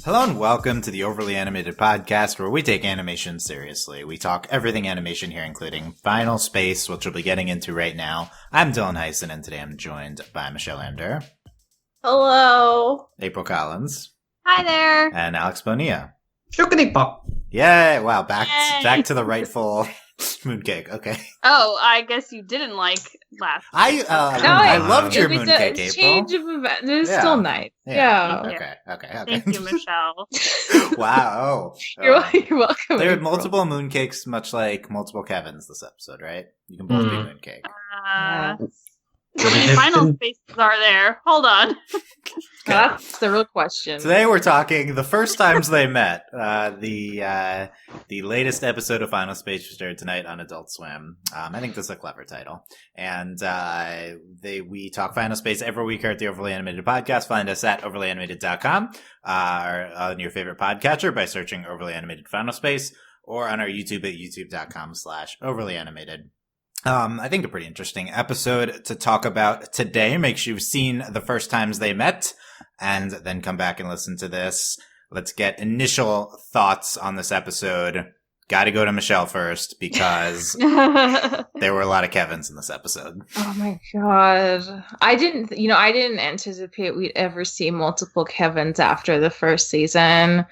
Hello and welcome to the Overly Animated Podcast, where we take animation seriously. We talk everything animation here, including Final Space, which we'll be getting into right now. I'm Dylan Hysen, and today I'm joined by Michelle Anderer. Hello. April Collins. Hi there. And Alex Bonilla. Shookity-pop. Yay! Wow, back to the rightful mooncake. Okay. Oh, I guess you didn't like last. I loved your mooncake, April. Change of event. It's still nice. Yeah. Okay. Thank you, Michelle. Wow. You're welcome. There are multiple mooncakes, much like multiple K.V.Ns this episode, right? You can both be mooncake. How many final spaces are there? Hold on. That's the real question. Today we're talking the first times they met. The latest episode of Final Space was aired tonight on Adult Swim. I think this is a clever title. And we talk Final Space every week here at the Overly Animated Podcast. Find us at overlyanimated.com or on your favorite podcatcher by searching Overly Animated Final Space, or on our YouTube at youtube.com/overlyanimated. I think a pretty interesting episode to talk about today. Make sure you've seen the first times they met and then come back and listen to this. Let's get initial thoughts on this episode. Got to go to Michelle first because there were a lot of K.V.Ns in this episode. Oh my god. I didn't anticipate we'd ever see multiple K.V.Ns after the first season.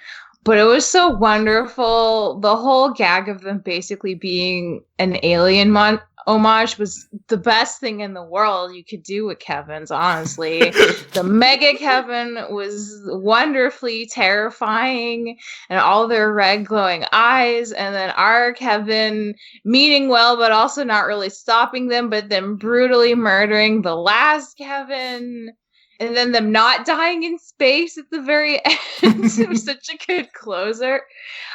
But it was so wonderful. The whole gag of them basically being an alien homage was the best thing in the world you could do with K.V.Ns, honestly. The Mega K.V.N was wonderfully terrifying, and all their red glowing eyes, and then our K.V.N meaning well, but also not really stopping them, but then brutally murdering the last K.V.N, and then them not dying in space at the very end. It was such a good closer.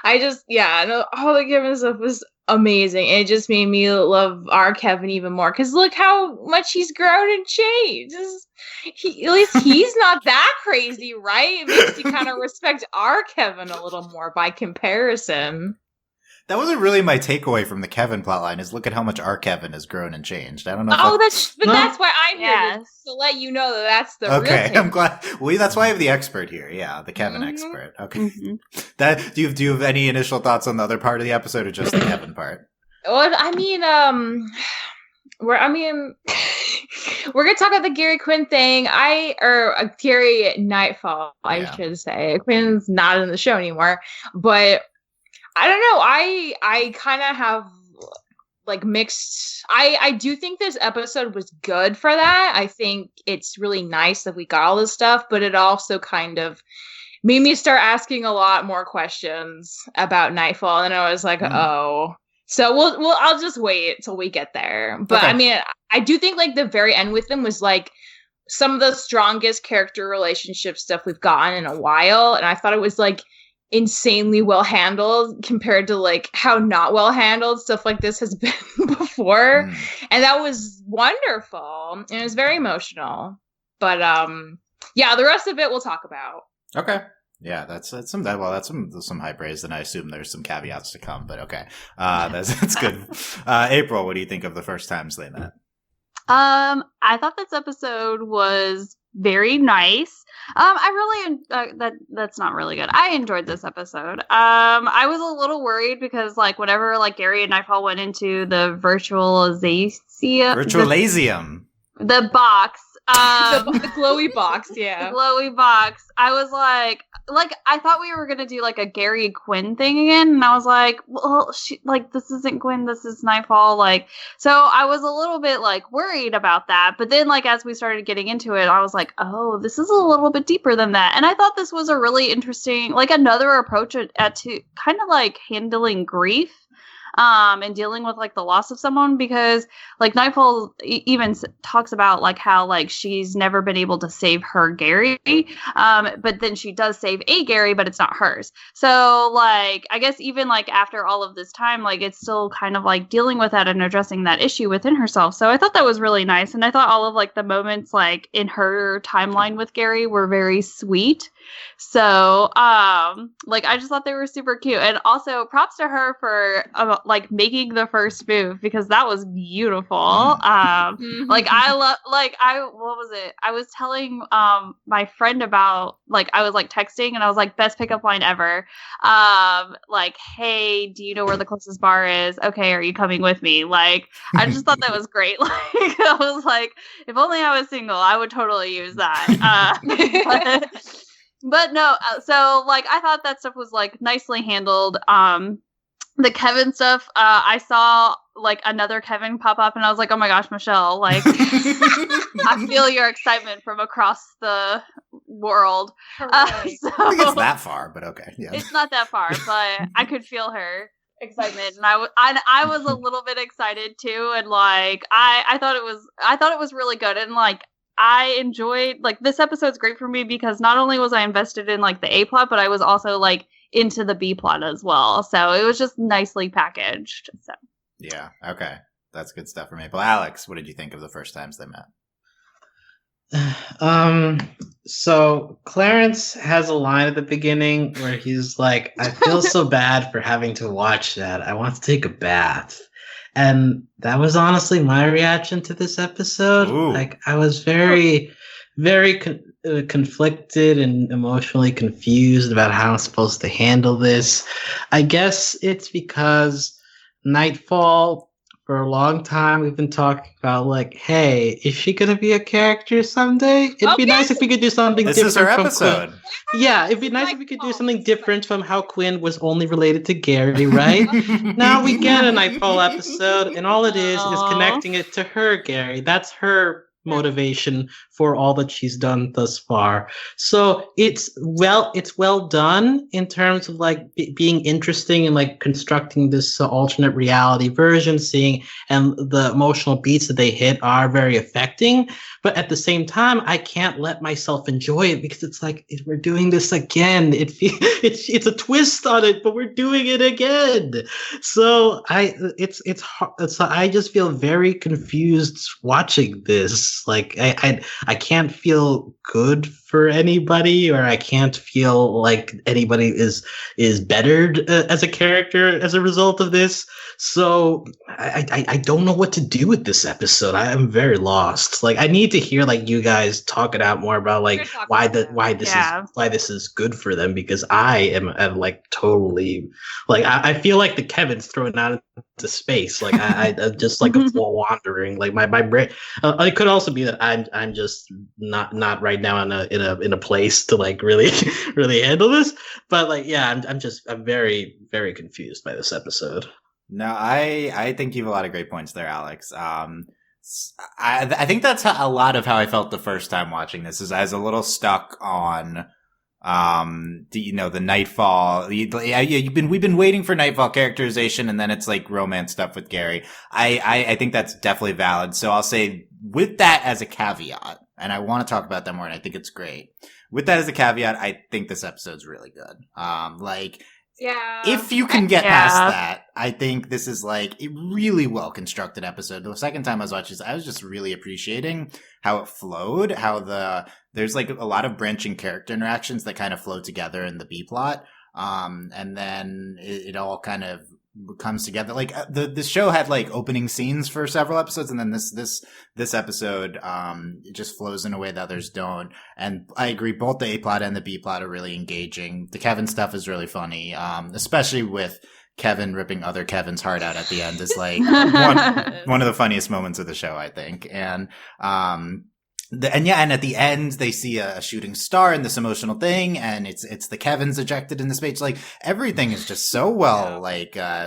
All the K.V.N stuff was amazing. It just made me love our K.V.N even more. Because look how much he's grown and changed. At least he's not that crazy, right? It makes you kind of respect our K.V.N a little more by comparison. That wasn't really my takeaway from the K.V.N plotline, is look at how much our K.V.N has grown and changed. I don't know. That's why I'm here to let you know that's the real takeaway. I'm glad. Well, that's why I have the expert here. Yeah, the K.V.N expert. Okay. Mm-hmm. Do you have any initial thoughts on the other part of the episode, or just the K.V.N part? Well, we're gonna talk about the Gary Quinn thing. Gary Nightfall, I should say. Quinn's not in the show anymore, but I don't know. I kind of have like mixed. I do think this episode was good for that. I think it's really nice that we got all this stuff, but it also kind of made me start asking a lot more questions about Nightfall, and I was like, oh. So I'll just wait till we get there. But okay. I mean, I do think like the very end with them was like some of the strongest character relationship stuff we've gotten in a while, and I thought it was like insanely well handled compared to like how not well handled stuff like this has been before. And that was wonderful, and it was very emotional. But the rest of it we'll talk about. Okay. Yeah, that's some high praise, and I assume there's some caveats to come, but okay. That's good. April, what do you think of the first times they met? I thought this episode was very nice. I really that's not really good. I enjoyed this episode. I was a little worried because like whenever like Gary and Nightfall went into the virtualizium, the box, the glowy box, yeah, the glowy box. I was like I thought we were gonna do like a Gary Quinn thing again, and I was like, well, this isn't Quinn, this is Nightfall, like. So I was a little bit like worried about that, but then like as we started getting into it, I was like, oh, this is a little bit deeper than that, and I thought this was a really interesting, like another approach at to kind of like handling grief. And dealing with like the loss of someone, because like Nightfall even talks about like how like she's never been able to save her Gary, but then she does save a Gary, but it's not hers. So like I guess even like after all of this time, like it's still kind of like dealing with that and addressing that issue within herself. So I thought that was really nice, and I thought all of like the moments like in her timeline with Gary were very sweet. So, like, I just thought they were super cute. And also, props to her for, like, making the first move, because that was beautiful. Like, what was it? I was telling, my friend about, like, I was, like, texting, and I was like, best pickup line ever. Like, hey, do you know where the closest bar is? Okay, are you coming with me? Like, I just thought that was great. Like, I was like, if only I was single, I would totally use that. But no, so, like, I thought that stuff was, like, nicely handled. The K.V.N stuff, I saw, like, another K.V.N pop up, and I was like, oh my gosh, Michelle, like, I feel your excitement from across the world. So, I think it's that far, but okay. Yeah. It's not that far, but I could feel her excitement, and I was a little bit excited too, and, like, I thought it was really good, and, like, I enjoyed, like, this episode's great for me because not only was I invested in, like, the A plot, but I was also, like, into the B plot as well. So it was just nicely packaged. So yeah, okay, that's good stuff for Maple. Alex, what did you think of the first times they met? So Clarence has a line at the beginning where he's like, I feel so bad for having to watch that. I want to take a bath. And that was honestly my reaction to this episode. Ooh. Like, I was very, very conflicted and emotionally confused about how I'm supposed to handle this. I guess it's because Nightfall, for a long time, we've been talking about, like, hey, is she going to be a character someday? It'd be nice if we could do something different. This is her episode. Yeah, it'd be nice if we could do something different from how Quinn was only related to Gary, right? Now we get a Nightfall episode, and all it is connecting it to her, Gary. That's her motivation for all that she's done thus far. So it's well done in terms of, like, being interesting and, like, constructing this alternate reality version, and the emotional beats that they hit are very affecting. But at the same time, I can't let myself enjoy it because it's like, we're doing this again. It's a twist on it, but we're doing it again. So it's hard. So I just feel very confused watching this. Like, I can't feel good for anybody, or I can't feel like anybody is bettered as a character as a result of this. So I don't know what to do with this episode. I am very lost. Like, I need to hear, like, you guys talk it out more about, like, why this is good for them, because I am like totally, like, I feel like the K.V.N's thrown out into space. Like, I'm just like a floor wandering. Like, my brain. It could also be that I'm just not right now in a place to, like, really really handle this. But, like, yeah, I'm very, very confused by this episode. No, I think you have a lot of great points there, Alex. I think that's a lot of how I felt the first time watching this. Is I was a little stuck on, the Nightfall. We've been waiting for Nightfall characterization, and then it's like romance stuff with Gary. I think that's definitely valid. So I'll say, with that as a caveat, and I want to talk about that more, and I think it's great. With that as a caveat, I think this episode's really good. Yeah. If you can get past that, I think this is, like, a really well constructed episode. The second time I was watching this, I was just really appreciating how it flowed, how there's, like, a lot of branching character interactions that kind of flow together in the B plot. And then it all kind of comes together. Like, the show had, like, opening scenes for several episodes, and then this episode it just flows in a way that others don't. And I agree, both the A plot and the B plot are really engaging. The K.V.N stuff is really funny, especially with K.V.N ripping other K.V.N's heart out at the end is, like, one of the funniest moments of the show, I think. And and at the end they see a shooting star in this emotional thing, and it's the K.V.N's ejected in the space. Like, everything is just so well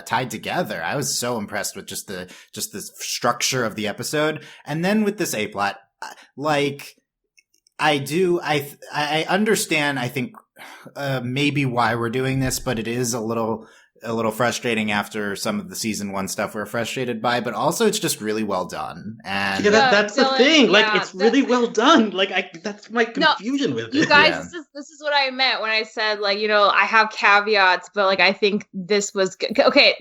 tied together. I was so impressed with just the structure of the episode. And then with this A plot, like, I understand, I think, maybe why we're doing this, but it is a little frustrating after some of the season 1 stuff we're frustrated by, but also it's just really well done. And that's the thing. Like, it's really well done. Like, that's my confusion with it. You guys, this is what I meant when I said, like, I have caveats, but, like, I think this was good. Okay.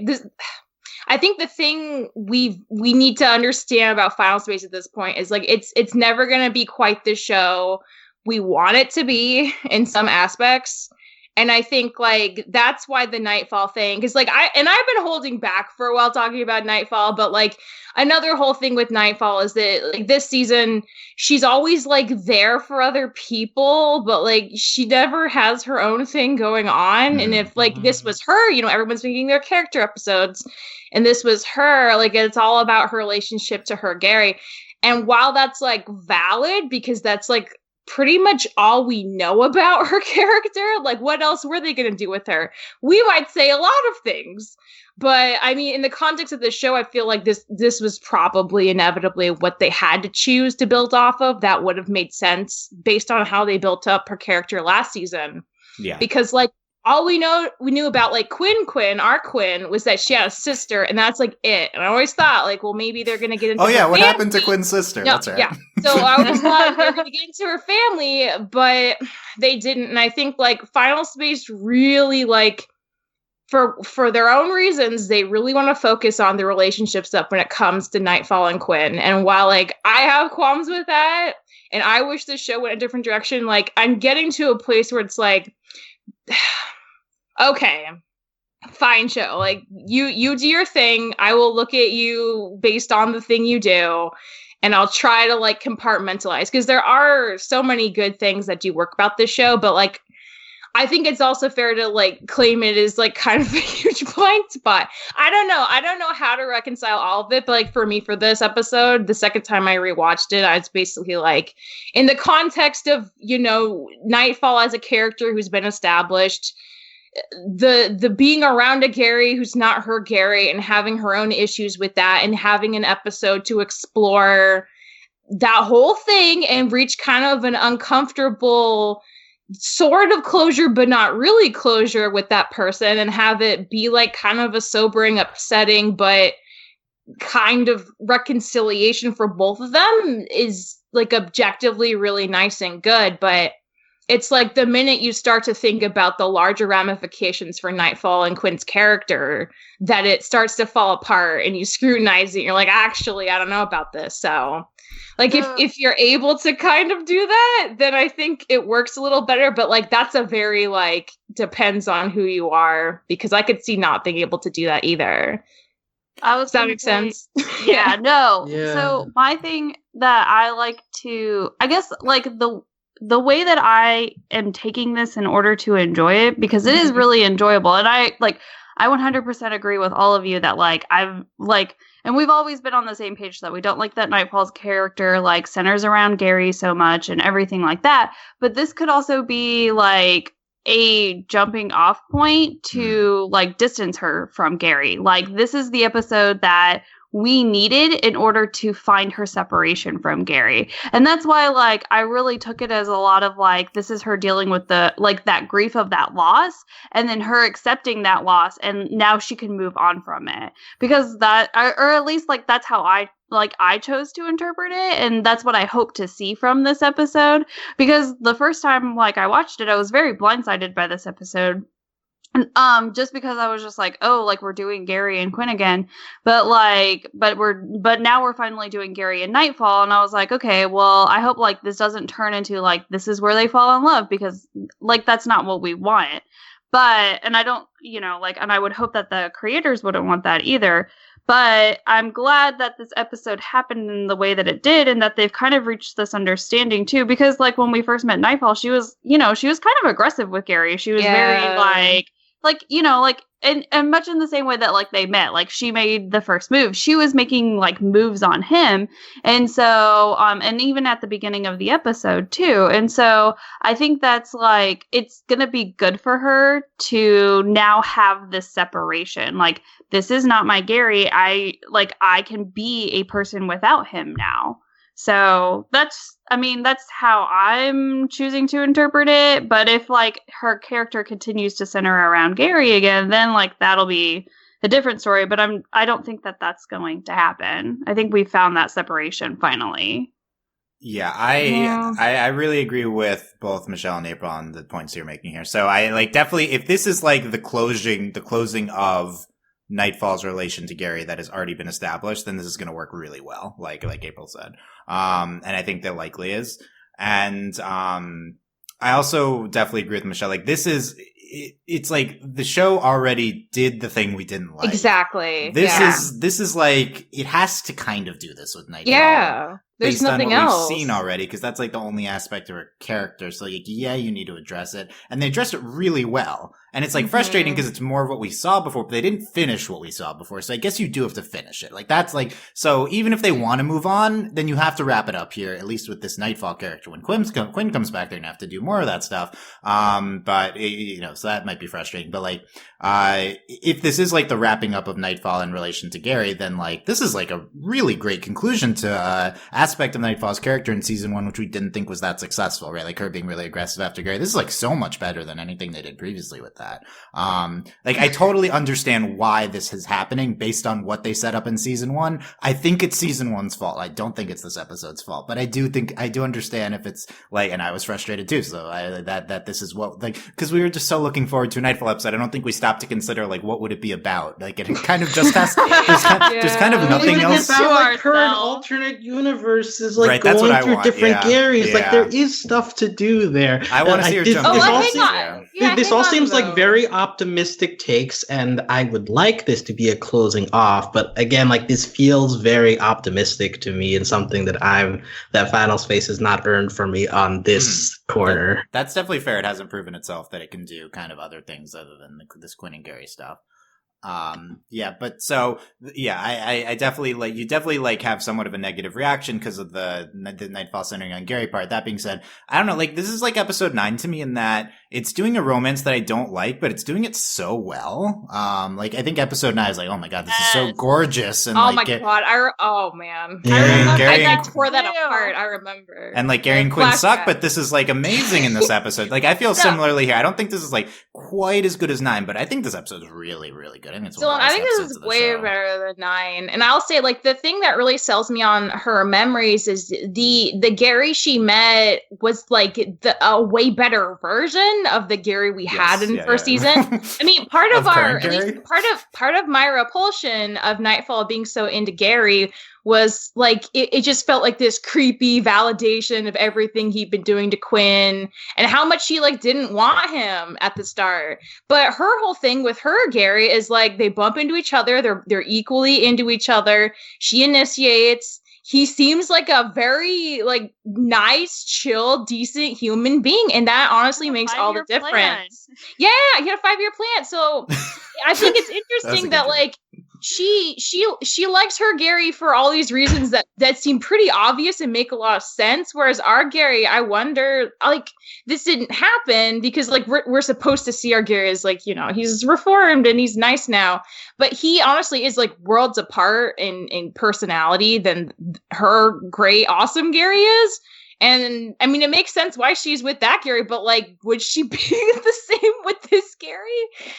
I think the thing we need to understand about Final Space at this point is, like, it's never going to be quite the show we want it to be in some aspects. And I think like that's why the Nightfall thing, because like I've been holding back for a while talking about Nightfall, but like another whole thing with Nightfall is that like this season she's always like there for other people, but like she never has her own thing going on. And if like this was her, you know, everyone's making their character episodes, and this was her, like it's all about her relationship to her Gary. And while that's like valid, because that's like pretty much all we know about her character. Like, what else were they going to do with her? We might say a lot of things, but I mean, in the context of the show, I feel like this was probably inevitably what they had to choose to build off of. That would have made sense based on how they built up her character last season. Yeah, because like all we knew about like our Quinn, was that she had a sister, and that's like it. And I always thought like, well, maybe they're gonna get into what happened to Quinn's sister? No, that's right. Yeah. So I always thought they're gonna get into her family, but they didn't. And I think like Final Space really like for their own reasons, they really want to focus on the relationship stuff when it comes to Nightfall and Quinn. And while like I have qualms with that, and I wish the show went a different direction, like I'm getting to a place where it's like okay, fine show. Like you do your thing. I will look at you based on the thing you do, and I'll try to like compartmentalize, because there are so many good things that do work about this show, but like I think it's also fair to like claim it as like kind of a huge blind spot. I don't know how to reconcile all of it, but like for me, for this episode, the second time I rewatched it, I was basically like, in the context of, you know, Nightfall as a character who's been established, the being around a Gary who's not her Gary, and having her own issues with that, and having an episode to explore that whole thing and reach kind of an uncomfortable sort of closure, but not really closure with that person, and have it be like kind of a sobering, upsetting, but kind of reconciliation for both of them, is like objectively really nice and good. But it's like the minute you start to think about the larger ramifications for Nightfall and Quinn's character, that it starts to fall apart, and you scrutinize it. And you're like, actually, I don't know about this. So like if you're able to kind of do that, then I think it works a little better. But like, that's a very like, depends on who you are, because I could see not being able to do that either. Does that make sense? Yeah, no. Yeah. So my thing that I like to, I guess like the way that I am taking this in order to enjoy it, because it is really enjoyable. And I 100% agree with all of you that like, I've like, and we've always been on the same page that we don't like that Nightfall's character like centers around Gary so much and everything like that. But this could also be like a jumping off point to like distance her from Gary. Like, this is the episode that we needed in order to find her separation from Gary. And that's why, like, I really took it as a lot of, like, this is her dealing with the, like, that grief of that loss, and then her accepting that loss, and now she can move on from it. Because that, or at least, like, that's how I chose to interpret it, and that's what I hope to see from this episode. Because the first time, like, I watched it, I was very blindsided by this episode. Just because I was just like, oh, like, we're doing Gary and Quinn again, but now we're finally doing Gary and Nightfall, and I was like, okay, well, I hope like this doesn't turn into like this is where they fall in love, because like that's not what we want. But and I don't, and I would hope that the creators wouldn't want that either. But I'm glad that this episode happened in the way that it did, and that they've kind of reached this understanding too. Because like when we first met Nightfall, she was kind of aggressive with Gary. She was very and much in the same way that like they met, like she made the first move. She was making like moves on him. And so, and even at the beginning of the episode too. And so I think that's like, it's going to be good for her to now have this separation. Like, this is not my Gary. I can be a person without him now. So that's how I'm choosing to interpret it. But if like her character continues to center around Gary again, then like that'll be a different story. But I don't think that that's going to happen. I think we found that separation finally. Yeah, I really agree with both Michelle and April on the points you're making here. So I like definitely, if this is like the closing of Nightfall's relation to Gary that has already been established, then this is going to work really well, like April said. And I think that likely is. And I also definitely agree with Michelle. Like, it's like the show already did the thing we didn't like. Exactly. This is like, it has to kind of do this with Nightfall. Yeah. There's Based nothing on what else we've seen already, because that's like the only aspect of her character. So like, yeah, you need to address it, and they addressed it really well. And it's like frustrating because it's more of what we saw before, but they didn't finish what we saw before. So I guess you do have to finish it. Like, that's like, so even if they want to move on, then you have to wrap it up here, at least with this Nightfall character. When Quinn comes back, they're gonna have to do more of that stuff. But you know, so that might be frustrating. But like, if this is like the wrapping up of Nightfall in relation to Gary, then like, this is like a really great conclusion to, aspect of Nightfall's character in season 1, which we didn't think was that successful, right? Like her being really aggressive after Gary. This is like so much better than anything they did previously with that. Like, I totally understand why this is happening based on what they set up in season 1. I think it's season 1's fault. I don't think it's this episode's fault, but I do understand if it's like, and I was frustrated too. So that this is what, like, cause we were just so looking forward to a Nightfall episode. I don't think we stopped to consider like, what would it be about? Like, it kind of just has, there's kind of nothing else. About, like, her alternate universe is like, right, going through want. different Garys. Like, there is stuff to do there. I want to see her jump. This all seems like very optimistic takes, and I would like this to be a closing off. But again, like, this feels very optimistic to me, and something that Final Space has not earned for me on this corner. That's definitely fair. It hasn't proven itself that it can do kind of other things other than this Quinn and Gary stuff. But so, yeah, I definitely like, you definitely like have somewhat of a negative reaction because of the Nightfall centering on Gary part. That being said, I don't know, like, this is like episode 9 to me in that it's doing a romance that I don't like, but it's doing it so well. Like, I think episode 9 is like, oh my god, this is so gorgeous. And oh like, my god, oh man. I tore that apart, I remember. And like, Gary and Quinn suck, but this is like amazing in this episode. Like, I feel similarly here. I don't think this is like quite as good as 9, but I think this episode is really, really good. I think this is way better than 9. And I'll say, like, the thing that really sells me on her memories is the Gary she met was like a way better version of the Gary we had in the first season. I mean, part of part of my repulsion of Nightfall being so into Gary was like, it just felt like this creepy validation of everything he'd been doing to Quinn and how much she like didn't want him at the start. But her whole thing with her, Gary, is like, they bump into each other. They're equally into each other. She initiates. He seems like a very like nice, chill, decent human being. And that honestly makes all the difference. Plan. Yeah, he had a 5-year plan. So I think it's interesting that like, she likes her Gary for all these reasons that seem pretty obvious and make a lot of sense. Whereas our Gary, I wonder, like, this didn't happen because like we're supposed to see our Gary as like, you know, he's reformed and he's nice now, but he honestly is like worlds apart in personality than her great, awesome Gary is. And I mean, it makes sense why she's with that Gary, but like, would she be the same with this Gary?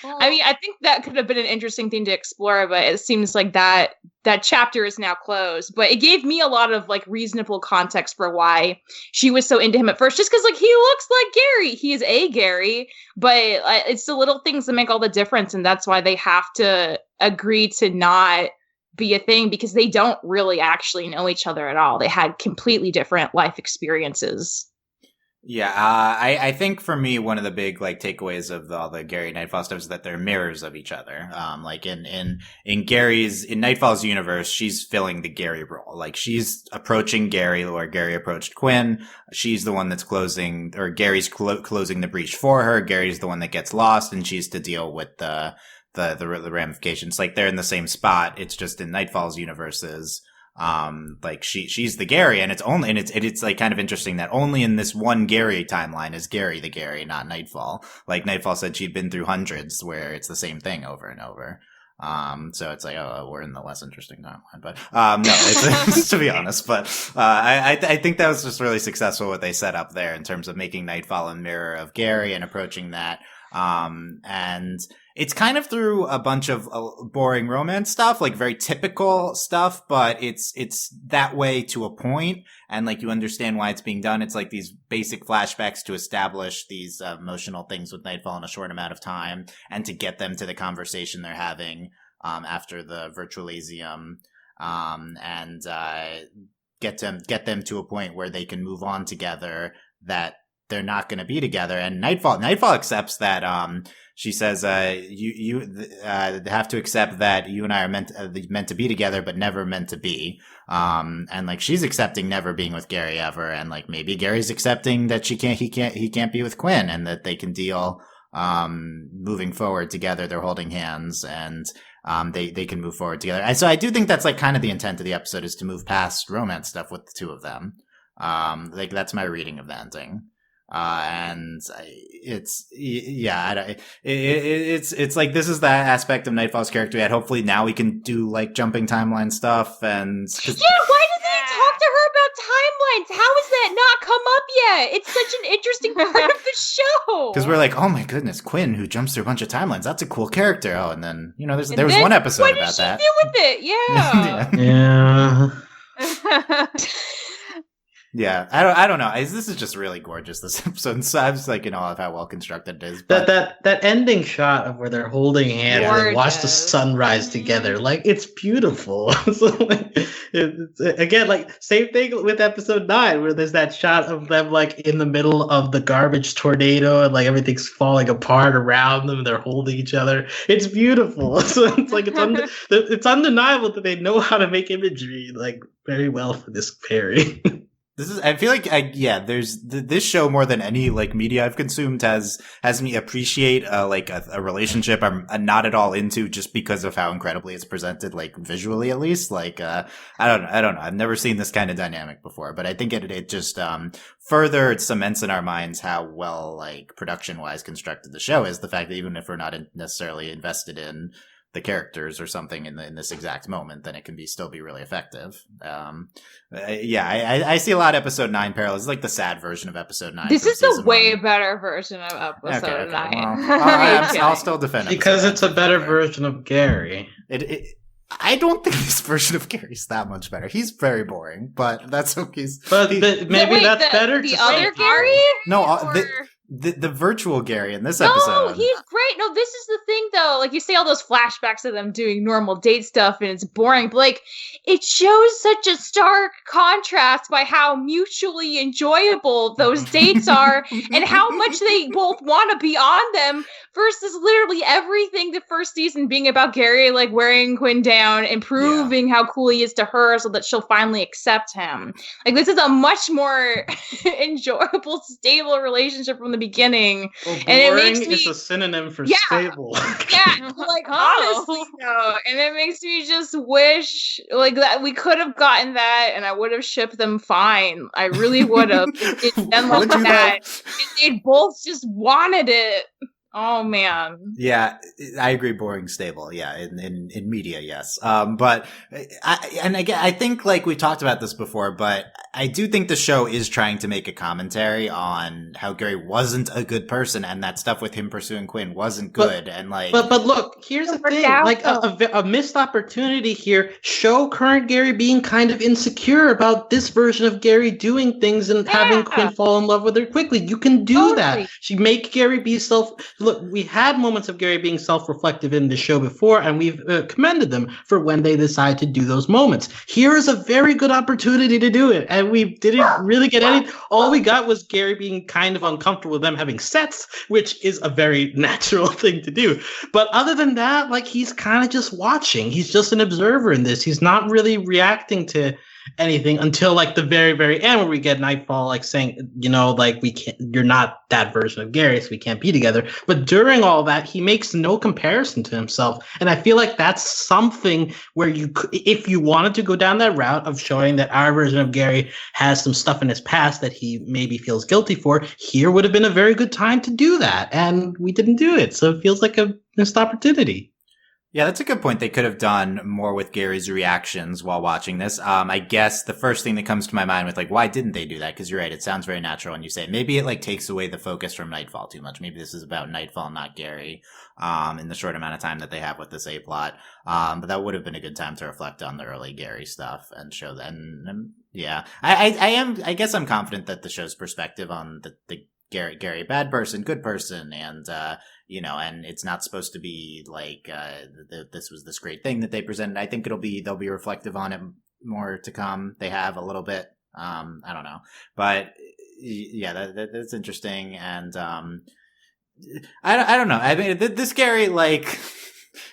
Well, I mean, I think that could have been an interesting thing to explore, but it seems like that chapter is now closed. But it gave me a lot of like reasonable context for why she was so into him at first, just because like he looks like Gary. He is a Gary, but it's the little things that make all the difference, and that's why they have to agree to not be a thing, because they don't really actually know each other at all. They had completely different life experiences. Yeah, I think for me, one of the big like takeaways of all the Gary Nightfall stuff is that they're mirrors of each other. Like in Nightfall's universe, she's filling the Gary role. Like, she's approaching Gary where Gary approached Quinn. She's the one that's closing, or Gary's closing the breach for her. Gary's the one that gets lost, and she's to deal with the ramifications. Like, they're in the same spot. It's just in Nightfall's universes. Like she's the Gary, and it's like kind of interesting that only in this one Gary timeline is Gary the Gary, not Nightfall. Like, Nightfall said she'd been through hundreds where it's the same thing over and over. So it's like, oh, we're in the less interesting timeline, but, no, it's to be honest, but, I think that was just really successful what they set up there in terms of making Nightfall a mirror of Gary and approaching that. And it's kind of through a bunch of boring romance stuff, like very typical stuff, but it's that way to a point, and like you understand why it's being done. It's like these basic flashbacks to establish these emotional things with Nightfall in a short amount of time, and to get them to the conversation they're having after the Virtualasium. get them to a point where they can move on together, that they're not going to be together. And Nightfall accepts that. She says, you have to accept that you and I are meant to be together, but never meant to be. And like, she's accepting never being with Gary ever. And like, maybe Gary's accepting that he can't be with Quinn, and that they can deal, moving forward together. They're holding hands, and they can move forward together. And so I do think that's like kind of the intent of the episode, is to move past romance stuff with the two of them. Like, that's my reading of the ending. It's like, this is the aspect of Nightfall's character that hopefully now we can do like jumping timeline stuff. And why did they talk to her about timelines? How has that not come up yet? It's such an interesting part of the show. Because we're like, oh my goodness, Quinn, who jumps through a bunch of timelines, that's a cool character. Oh, and then, there was one episode about that. What did she do with it? Yeah. Yeah, I don't know. This is just really gorgeous, this episode. And so I was like, of how well constructed it is. But that ending shot of where they're holding hands and watch the sunrise together, like, it's beautiful. So, like, again, like, same thing with episode 9, where there's that shot of them like in the middle of the garbage tornado, and like everything's falling apart around them, and they're holding each other. It's beautiful. So it's like it's undeniable that they know how to make imagery like very well for this pairing. I feel like, there's this show, more than any like media I've consumed, has me appreciate a relationship I'm not at all into, just because of how incredibly it's presented, like visually at least. Like, I don't know. I've never seen this kind of dynamic before, but I think it just further cements in our minds how well, like, production wise constructed the show is. The fact that even if we're not necessarily invested in the characters or something in this exact moment, then it can still be really effective. I see a lot of episode 9 parallels. It's like the sad version of episode 9. This is the way better version of episode 9. Well, I'll still defend it because it's a better version of Gary. I don't think this version of Gary's that much better. He's very boring, but that's okay. But maybe that's better. The other Gary? No, the virtual Gary in this episode. No, he's great. No, this is the thing, though. Like, you see all those flashbacks of them doing normal date stuff, and it's boring. But, like, it shows such a stark contrast by how mutually enjoyable those dates are, and how much they both want to be on them, versus literally everything the first season being about Gary, like, wearing Quinn down and proving how cool he is to her so that she'll finally accept him. Like, this is a much more enjoyable, stable relationship from the beginning. Well, and it makes me is a synonym for stable. Like, honestly, though. And it makes me just wish, like, that we could have gotten that, and I would have shipped them fine. I really would have. It's done like that. They both just wanted it. Oh man. Yeah, I agree. Boring, stable. Yeah, in media, yes. But I think, like, we talked about this before, but I do think the show is trying to make a commentary on how Gary wasn't a good person, and that stuff with him pursuing Quinn wasn't good. But look, here's the thing: like a missed opportunity here. Show current Gary being kind of insecure about this version of Gary doing things and having Quinn fall in love with her quickly. You can do that. She make Gary be Look, we had moments of Gary being self-reflective in the show before, and we've commended them for when they decide to do those moments. Here is a very good opportunity to do it, and we didn't really get any. All we got was Gary being kind of uncomfortable with them having sex, which is a very natural thing to do. But other than that, like, he's kind of just watching. He's just an observer in this. He's not really reacting to anything until, like, the very, very end, where we get Nightfall, like, saying, like, you're not that version of Gary, so we can't be together. But during all that, he makes no comparison to himself. And I feel like that's something where if you wanted to go down that route of showing that our version of Gary has some stuff in his past that he maybe feels guilty for, here would have been a very good time to do that. And we didn't do it. So it feels like a missed opportunity. Yeah, that's a good point. They could have done more with Gary's reactions while watching this. I guess the first thing that comes to my mind with, like, why didn't they do that? Because you're right, it sounds very natural when you say maybe it, like, takes away the focus from Nightfall too much. Maybe this is about Nightfall, not Gary, in the short amount of time that they have with this A-plot. But that would have been a good time to reflect on the early Gary stuff and show that. And yeah, I guess I'm confident that the show's perspective on the Gary bad person, good person, and and it's not supposed to be like this was this great thing that they presented. I think they'll be reflective on it more to come. They have a little bit. I don't know, but yeah, that's interesting. And I don't know. I mean, this Gary, like,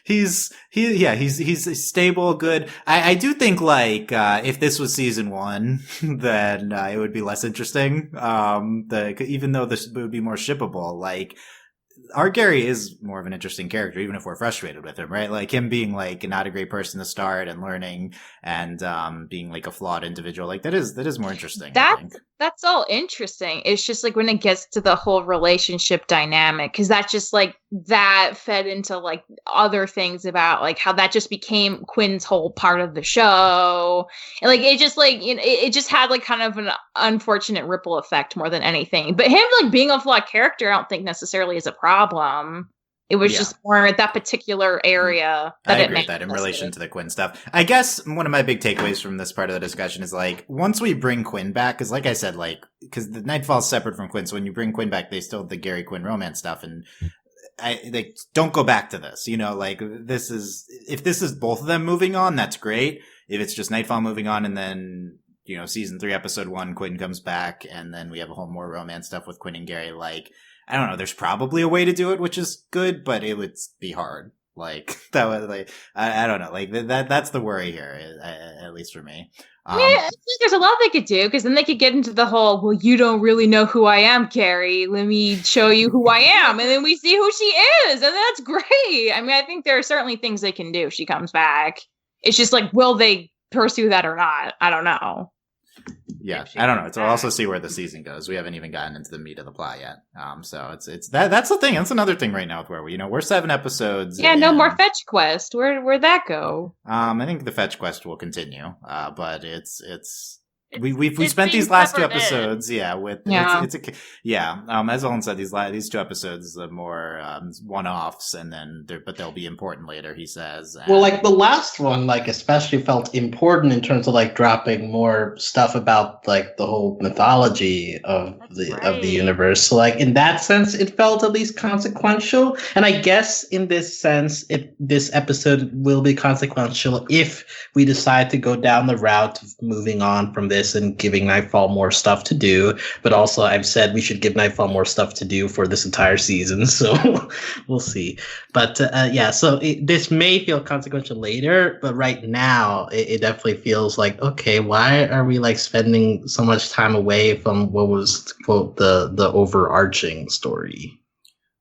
he's stable, good. I do think, like, if this was season 1, then it would be less interesting. Even though this would be more shippable, like, our Gary is more of an interesting character, even if we're frustrated with him, right? Like, him being, like, not a great person to start and learning and being, like, a flawed individual, like, that is more interesting. That's all interesting. It's just, like, when it gets to the whole relationship dynamic, because that just, like, that fed into, like, other things about, like, how that just became Quinn's whole part of the show. And, like, it just, like, you know, it just had, like, kind of an unfortunate ripple effect more than anything. But him, like, being a flawed character, I don't think necessarily is a problem. It was just more at that particular area that I agree with that in relation to the Quinn stuff. I guess one of my big takeaways from this part of the discussion is, like, once we bring Quinn back, because like I said, like, because the Nightfall's separate from Quinn, so when you bring Quinn back, they still have the Gary Quinn romance stuff, and like, don't go back to this, you know, like, if this is both of them moving on, that's great. If it's just Nightfall moving on and then, you know, season 3, episode 1, Quinn comes back, and then we have a whole more romance stuff with Quinn and Gary, like, I don't know. There's probably a way to do it, which is good, but it would be hard. Like, that was, like, I don't know. Like, that's the worry here, at least for me. Yeah, I think there's a lot they could do, because then they could get into the whole, well, you don't really know who I am, Gary. Let me show you who I am. And then we see who she is. And that's great. I mean, I think there are certainly things they can do if she comes back. It's just like, will they pursue that or not? I don't know. Yeah, I don't know. We'll also see where the season goes. We haven't even gotten into the meat of the plot yet. So it's that's the thing. That's another thing right now with where we're 7 episodes. Yeah, no more fetch quest. Where'd that go? I think the fetch quest will continue. But we spent these last 2 episodes, as Ellen said, these 2 episodes are more one-offs, and then but they'll be important later, he says. Well, like, the last one, like, especially felt important in terms of, like, dropping more stuff about, like, the whole mythology of the universe. So, like, in that sense, it felt at least consequential. And I guess in this sense, this episode will be consequential if we decide to go down the route of moving on from this and giving Nightfall more stuff to do. But also, I've said we should give Nightfall more stuff to do for this entire season, so we'll see. But so this may feel consequential later, but right now it definitely feels like, okay, why are we, like, spending so much time away from what was, quote, the overarching story?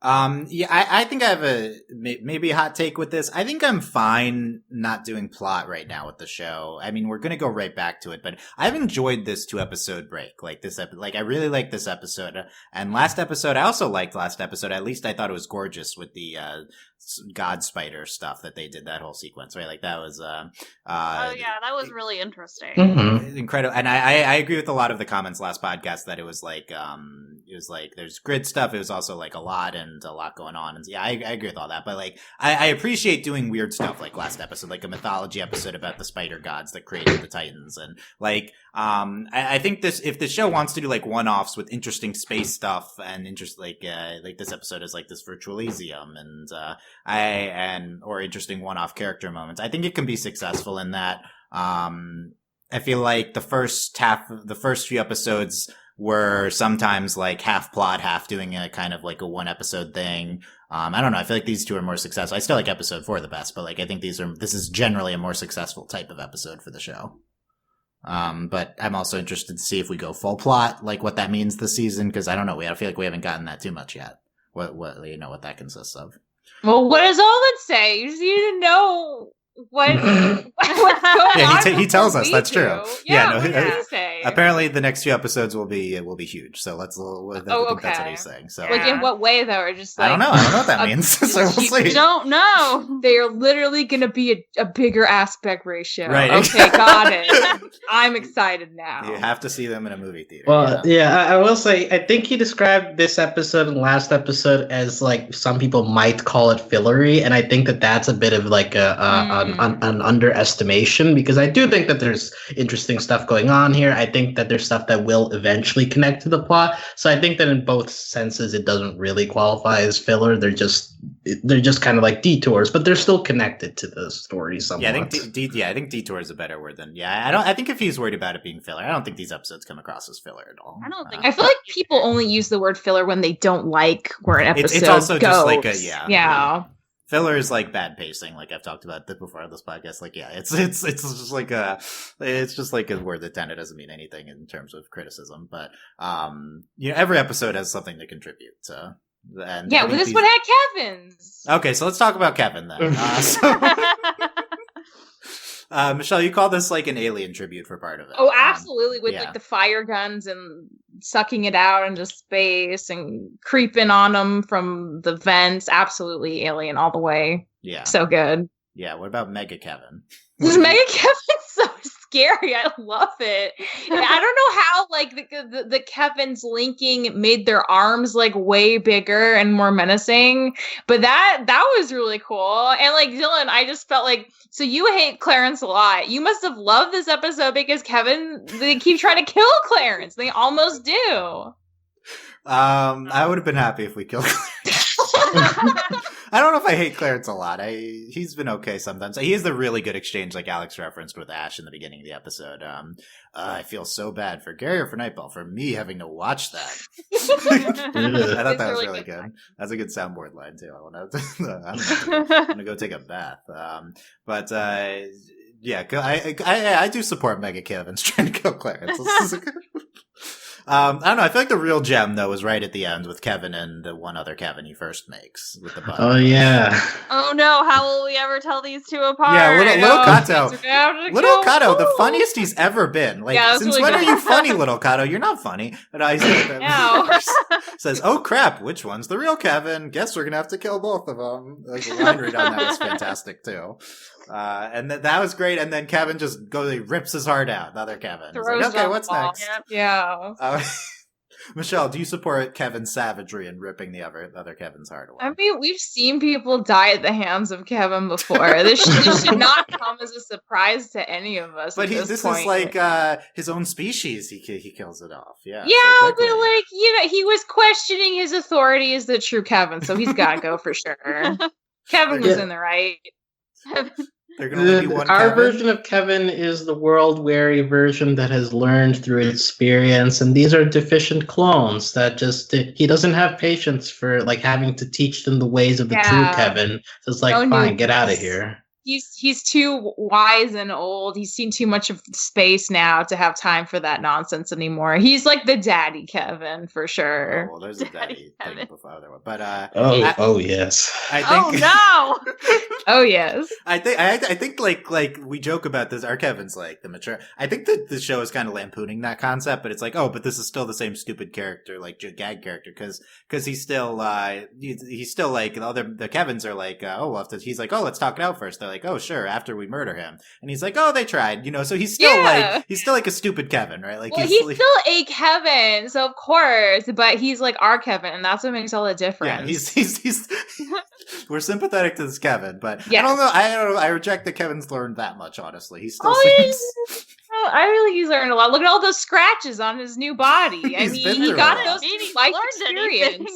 I think I have maybe a hot take with this. I think I'm fine not doing plot right now with the show. I mean, we're going to go right back to it, but I've enjoyed this 2-episode break. Like, I really like this episode. And last episode, I also liked last episode. At least I thought it was gorgeous with the, God Spider stuff that they did, that whole sequence, right? Like, that was, that was really interesting. Mm-hmm. Incredible. And I agree with a lot of the comments last podcast that it was like, there's grid stuff. It was also, like, a lot going on. And I agree with all that. But, like, I appreciate doing weird stuff like last episode, like a mythology episode about the spider gods that created the Titans. And, like, I think if the show wants to do, like, one-offs with interesting space stuff and like this episode is like this Virtual Elysium or interesting one-off character moments, I think it can be successful in that. I feel like the first few episodes were sometimes, like, half plot, half doing a kind of like a 1-episode thing. I don't know. I feel like these 2 are more successful. I still like episode 4 the best, but, like, I think this is generally a more successful type of episode for the show. But I'm also interested to see if we go full plot, like, what that means this season, because I don't know. I feel like we haven't gotten that too much yet. What that consists of. Well, what does Olin say? You just need to know what's going on. He tells us that's true. Yeah, what does he say? Apparently, the next few episodes will be huge. So that's what he's saying. So, like, in what way though? Or just, like, I don't know what that means. So we'll see. You don't know. They are literally going to be a bigger aspect ratio. Right. Okay, got it. I'm excited now. You have to see them in a movie theater. Well, I will say, I think he described this episode and last episode as, like, some people might call it fillery, and I think that's a bit of, like, an underestimation, because I do think that there's interesting stuff going on here. I think that there's stuff that will eventually connect to the plot. So I think that in both senses, it doesn't really qualify as filler. They're just kind of like detours, but they're still connected to the story somewhat. Yeah, I think detour is a better word than I think if he's worried about it being filler, I don't think these episodes come across as filler at all. I don't think. I feel like people only use the word filler when they don't like where an episode it's also goes. just like yeah. Filler is like bad pacing, like I've talked about before on this podcast. Like, yeah, it's just like a word that kind of doesn't mean anything in terms of criticism. But every episode has something to contribute. So, and yeah, well, this one had Kevin's. Okay, so let's talk about K.V.N. then. Michelle, you call this like an Alien tribute for part of it. Oh, absolutely, with like the fire guns and sucking it out into space and creeping on them from the vents. Absolutely Alien all the way. Yeah. So good. Yeah, what about Mega K.V.N.? This Mega K.V.N's so scary. I love it. I don't know how like the K.V.N's linking made their arms like way bigger and more menacing, but that was really cool. And like Dylan, I just felt like, so you hate Clarence a lot. You must have loved this episode because K.V.N, they keep trying to kill Clarence. They almost do. I would have been happy if we killed Clarence. I don't know if I hate Clarence a lot. He's been okay sometimes. He has the really good exchange, like Alex referenced with Ash in the beginning of the episode. I feel so bad for Gary or for Nightfall for me having to watch that. I thought that was really good. That's a good soundboard line too. I'm gonna go take a bath. I do support Mega K.V.N's trying to kill Clarence. I don't know. I feel like the real gem, though, is right at the end with K.V.N and the one other K.V.N he first makes with the button. Oh, yeah. Oh, no. How will we ever tell these two apart? Yeah, little Kato. Little Kato, the funniest he's ever been. Like, since really when are you funny, little Kato? You're not funny. And I says, oh, crap, which one's the real K.V.N? Guess we're going to have to kill both of them. Like, the line read on that was fantastic, too. And that was great. And then K.V.N just he rips his heart out. The other K.V.N. He's like, okay, what's next? Yeah. Michelle, do you support K.V.N's savagery in ripping the other K.V.N's heart away? I mean, we've seen people die at the hands of K.V.N before. This should not come as a surprise to any of us. But this is like his own species. He kills it off. Yeah. Yeah, so but like he was questioning his authority as the true K.V.N, so he's got to go for sure. K.V.N was in the right. Our version of K.V.N is the world-weary version that has learned through experience, and these are deficient clones that he doesn't have patience for like having to teach them the ways of the true K.V.N. So it's like, fine, get out of here. He's too wise and old. He's seen too much of space now to have time for that nonsense anymore. He's like the daddy K.V.N for sure. Oh, well, there's a daddy thing before other one, but yes. I think, oh yes. I think like we joke about this. Our Kevin's like the mature. I think that the show is kind of lampooning that concept, but it's like, oh, but this is still the same stupid character, like gag character, because he's still he's still like the Kevins are like, he's like, oh, let's talk it out first. They're like, oh, sure, after we murder him, and he's like, oh, they tried, so he's still like a stupid K.V.N, right? Like, well, he's still a K.V.N, so of course, but he's like our K.V.N, and that's what makes all the difference. Yeah, he's we're sympathetic to this K.V.N, but I don't know. I reject that Kevin's learned that much. Honestly, he still seems. I really think he's learned a lot. Look at all those scratches on his new body. I mean, he got those life experience.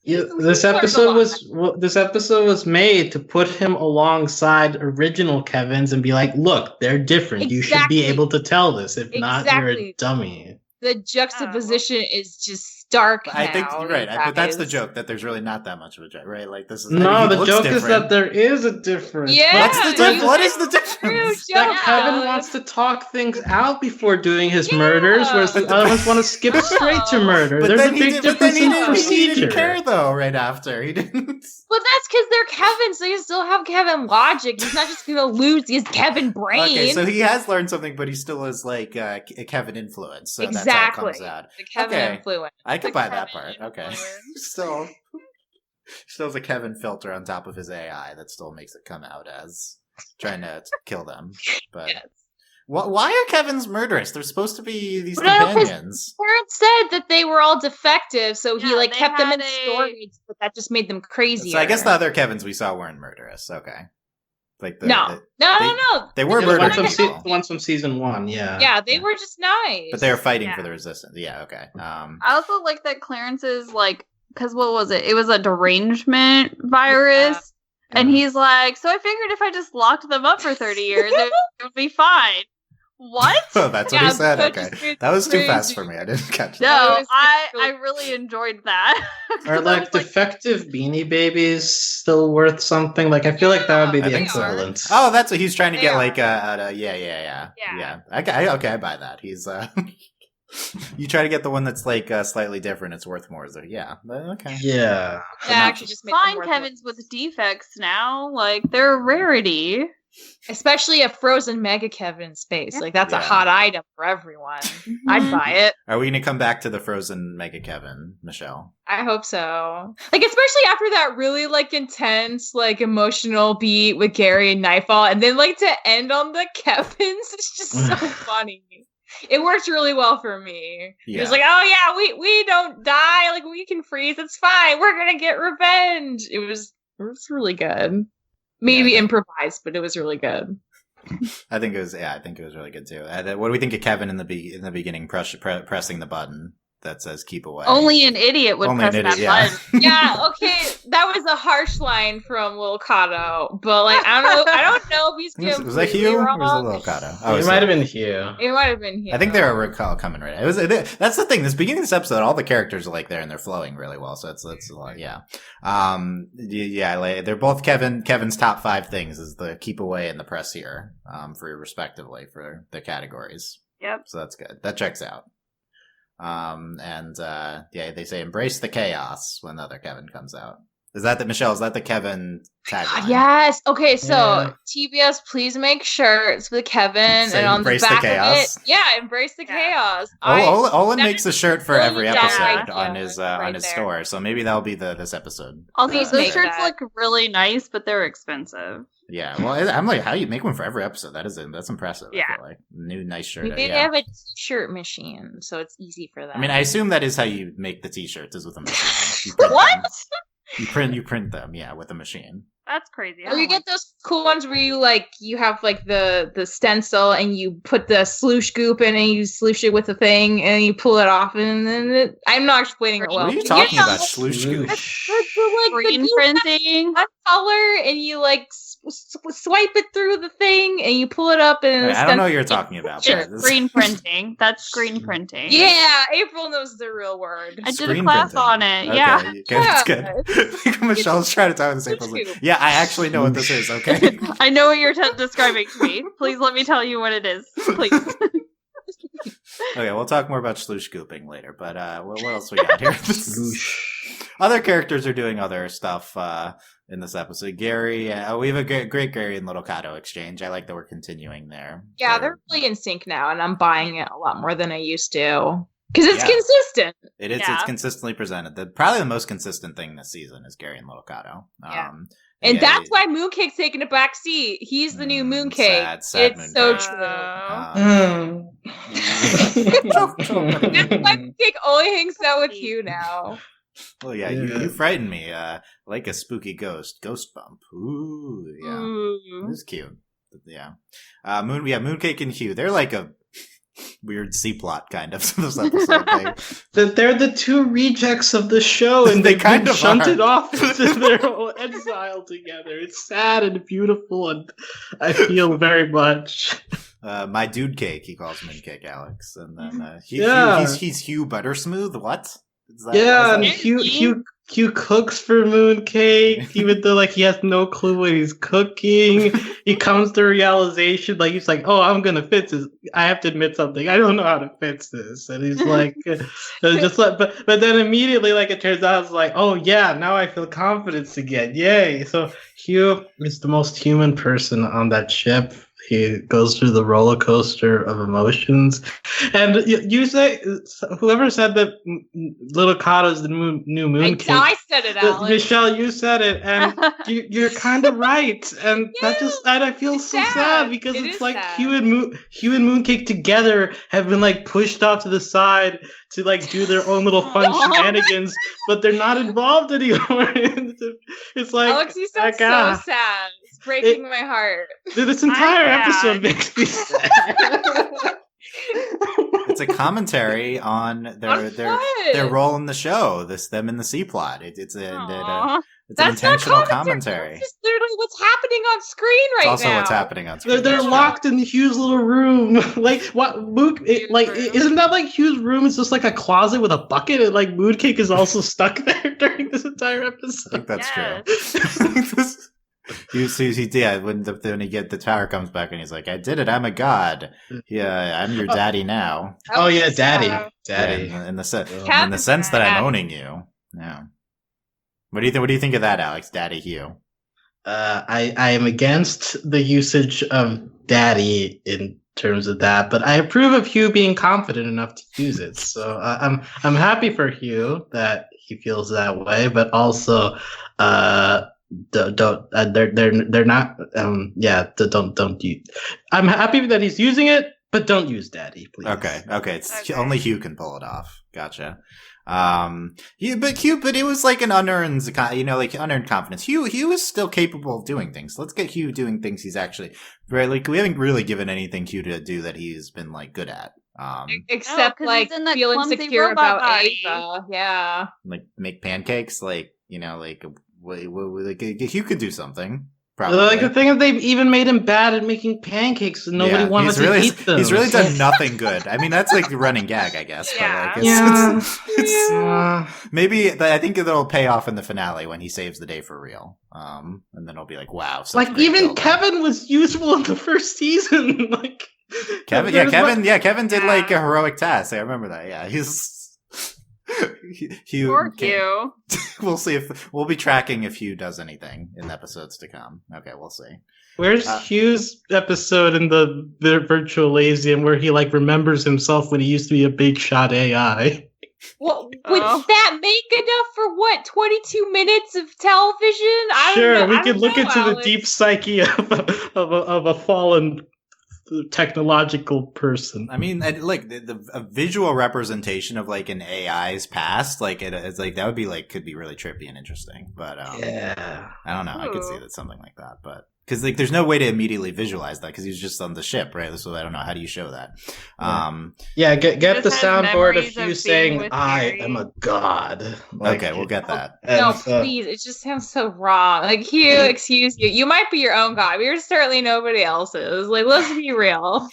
Yeah, this episode was made to put him alongside original K.V.Ns and be like, look, they're different. Exactly. You should be able to tell this. If not, you're a dummy. The juxtaposition is just stark. I think you're right, but that's the joke, that there's really not that much of a joke, right? Like, this is the joke is that there is a difference. Yeah, what is the difference? That K.V.N wants to talk things out before doing his murders, whereas the other ones want to skip straight to murder. There's a big difference in procedure. He didn't care though. Right after he didn't. Well, that's because they're K.V.N, so you still have K.V.N logic. He's not just going to lose his K.V.N brain. Okay, so he has learned something, but he still is like a K.V.N influence. So exactly. That's how it comes out. The K.V.N influence. I could buy that part. Okay. Still has a K.V.N filter on top of his AI that still makes it come out as trying to kill them. But why are K.V.Ns murderous? They're supposed to be these companions. Parents said that they were all defective, so he kept them in storage, but that just made them crazier. So I guess the other K.V.Ns we saw weren't murderous. Okay. Like No. They were The murdering ones from people. the ones from season 1, yeah. Yeah, they were just nice. But they were fighting Yeah. for the resistance. Yeah, okay. I also like that Clarence is like, because what was it? It was a derangement virus. Yeah. And he's like, so I figured if I just locked them up for 30 years, it would be fine. What? Oh, that's what he said? that Okay. just That was too fast crazy. for me. I didn't catch No, that. I really enjoyed that. Are like defective Beanie Babies still worth something? Like I feel like that would be I the think so. equivalent. Oh, that's what he's trying to They get, are. like, yeah. Yeah. Okay, I buy that. He's, you try to get the one that's, like, slightly different, it's worth more. So, yeah. Okay. Yeah. That actually just made them Fine, worth Kevin's more. with defects now. Like, they're a rarity. Especially a frozen Mega Kevin in space. Like that's a Yeah. hot item for everyone. I'd buy it. Are we going to come back to the frozen Mega Kevin, Michelle? I hope so. Like especially after that really like intense, like emotional beat with Gary and Nightfall, and then like to end on the Kevins, it's just so funny. It worked really well for me. It was like, oh yeah, we don't die, like we can freeze, it's fine. We're gonna get revenge. It was really good. Maybe improvised, but it was really good. I think it was really good too. What do we think of Kevin in the beginning pressing the button that says "keep away"? Only an idiot would Only press an that idiot, button. Yeah, okay, that was a harsh line from Lil Kato, but like I don't know if he's Was that Hugh or was it Lil Kato? Oh, it might have been Hugh. It might have been Hugh. I think they were coming right. That's the thing. This beginning of this episode, all the characters are like there and they're flowing really well. So that's a lot. Yeah. Like, they're both Kevin's top 5 things is the keep away and the press here, for respectively for the categories. Yep. So that's good. That checks out. They say embrace the chaos when the other Kevin comes out. Michelle? Is that the Kevin tagline? Yes. Okay, so Yeah. TBS, please make shirts with Kevin Say and on the embrace the back chaos. of it. Yeah, embrace the chaos. Olin that makes a shirt for really every dumb episode idea on his right there. store, so maybe that'll be this episode. Also, Please those make shirts that. look really nice, but they're expensive. Yeah, well, I'm like, how you make one for every episode? That's impressive. Yeah. I feel like new nice shirt. They Yeah. have a t-shirt machine, so it's easy for them. I mean, I assume that is how you make the t-shirts is with a machine. You print What? them. You print them, yeah, with a machine. That's crazy. I Or you don't get those cool ones where you have like the stencil and you put the sloosh goop in and you sloosh it with the thing and you pull it off and then I'm not explaining it well. What are you talking know, about? Sloosh goop. the green goop printing. that color and you like swipe it through the thing and you pull it up and I don't know what you're talking about. It's but screen printing. That's screen printing. Yeah, April knows the real word. I did a Screen class printing. on it. Okay, Yeah. okay, that's good. Michelle's trying to tell me the same Sloosh thing. goop. Yeah, I actually know what this is. Okay. I know what you're describing to me. Please let me tell you what it is. Please. Okay, we'll talk more about sloosh gooping later. But what else we got here? Other characters are doing other stuff in this episode. Gary, we have a great Gary and Little Kato exchange. I like that we're continuing there. Yeah, they're really in sync now and I'm buying it a lot more than I used to. Because it's consistent. It is. Yeah. It's consistently presented. Probably the most consistent thing this season is Gary and Little Kato. Yeah. And yeah, that's why Mooncake's taking a back seat. He's the new Mooncake. sad It's so Mooncake. true. That's why Mooncake only hangs out with you now. Well, yeah, you frightened me like a spooky ghost bump. Ooh, yeah, Ooh. it was cute. Yeah, Mooncake and Hugh. They're like a weird C-plot kind of this episode thing. They're the 2 rejects of the show, and They they've kind been of shunted are. off into their own exile together. It's sad and beautiful, and I feel very much. My dude cake, he calls Mooncake Alex, and then he's Hugh Buttersmooth. What? Is that, Yeah, and is that- Hugh cooks for Mooncake, even though like he has no clue what he's cooking. He comes to realization, like he's like, "Oh, I'm gonna fix this. I have to admit something. I don't know how to fix this." And he's like, but then immediately, like it turns out, it's like, "Oh yeah, now I feel confidence again. Yay!" So Hugh is the most human person on that ship. He goes through the roller coaster of emotions, and you say whoever said that Little Kato is the new Mooncake. I said it, Alex. Michelle, you said it, and you're kind of right, and I feel It's so sad. sad because It it's is like sad. Hugh and Mooncake together have been like pushed off to the side to like do their own little fun shenanigans, but they're not involved anymore. It's like Alex, you sound like, so sad. breaking my heart. This entire episode makes me sad. It's a commentary on their role in the show. Them in the C plot. It's an intentional commentary. That's just literally what's happening on screen right now. It's also what's happening on screen. They're locked in Hugh's little room. Like what? Isn't that like Hugh's room is just like a closet with a bucket, and like Mooncake is also stuck there during this entire episode. I think that's true. When the tower comes back and he's like, "I did it. I'm a god. Yeah, I'm your daddy now." Oh yeah, daddy. Yeah, in the sense that I'm owning you. Yeah. What do you think of that, Alex? Daddy Hugh. I am against the usage of daddy in terms of that, but I approve of Hugh being confident enough to use it. So I'm happy for Hugh that he feels that way, but also don't use. I'm happy that he's using it, but don't use daddy, please. Okay. It's only Hugh can pull it off. Gotcha. But it was like an unearned, unearned confidence. Hugh is still capable of doing things. Let's get Hugh doing things he's actually right. Like we haven't really given anything Hugh to do that he's been like good at. Except feeling secure about Ava. Yeah. Like make pancakes. Hugh could do something. Probably. Like the thing is, they've even made him bad at making pancakes, and nobody wanted to eat them. He's really done nothing good. I mean, that's like the running gag, I guess. Yeah. But maybe I think it'll pay off in the finale when he saves the day for real. And then it'll be like, wow. Like even K.V.N was useful in the first season. Like K.V.N did like a heroic task. I remember that. Yeah, he's. Poor Hugh. We'll see we'll be tracking if Hugh does anything in episodes to come. Okay, we'll see. Where's Hugh's episode in the Virtual Elysium where he like remembers himself when he used to be a big shot AI? Well, would that make enough for 22 minutes of television? Sure, we could look into the deep psyche of a fallen technological person. I mean, like a visual representation of like an AI's past, like it's like that would be like could be really trippy and interesting. But I don't know. I could see that something like that, but because like there's no way to immediately visualize that because he's just on the ship, right? So I don't know how do you show that. Get the soundboard of Hugh saying, "I am a god." Like, okay, we'll get that. No, please. It just sounds so wrong. Like Hugh, excuse you. You might be your own god. But you're certainly nobody else's. Like, let's be real.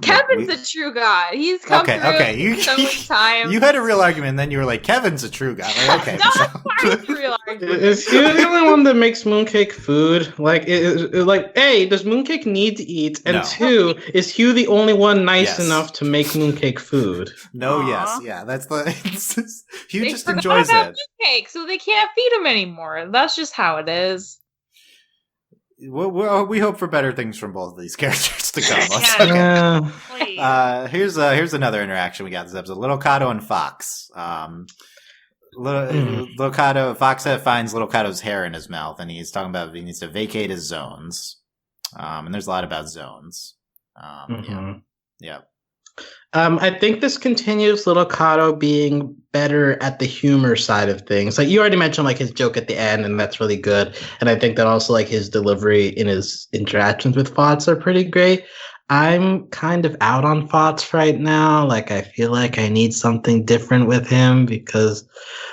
K.V.N's a true god. He's come through so many times. You had a real argument, and then you were like, "K.V.N's a true god." Like, okay, no, that's part of the real argument. Is Hugh the only one that makes Mooncake food? Like, A, does Mooncake need to eat? And no. 2, is Hugh the only one nice enough to make Mooncake food? No, yeah, that's the. Hugh just enjoys it. Mooncake, so they can't feed him anymore. That's just how it is. We hope for better things from both of these characters to come. Here's another interaction we got this episode. Little Kato and Fox. Little Kato, Fox finds Little Kato's hair in his mouth, and he's talking about he needs to vacate his zones. And there's a lot about zones. Yeah. I think this continues Little Kato being better at the humor side of things. Like you already mentioned, like his joke at the end, and that's really good. And I think that also like his delivery in his interactions with Fox are pretty great. I'm kind of out on Fox right now. Like I feel like I need something different with him because,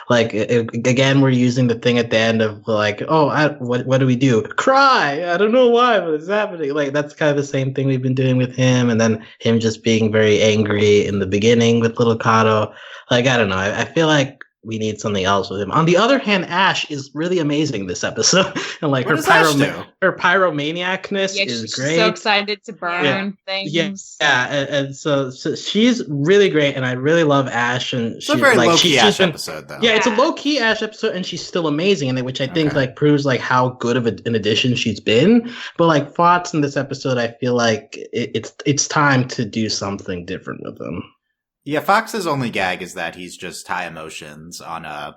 like, again, we're using the thing at the end of like, what do we do? Cry. I don't know why, but it's happening. Like that's kind of the same thing we've been doing with him, and then him just being very angry in the beginning with Little Kato. Like I don't know. I feel like we need something else with him. On the other hand, Ash is really amazing this episode, and like her pyromaniacness is great. So excited to burn things. And so she's really great, and I really love Ash. And it's a very low key Ash episode, though. Yeah, it's a low key Ash episode, and she's still amazing in it, which I think like proves like how good of an addition she's been. But like Fox in this episode, I feel like it's time to do something different with him. Yeah, Fox's only gag is that he's just high emotions on a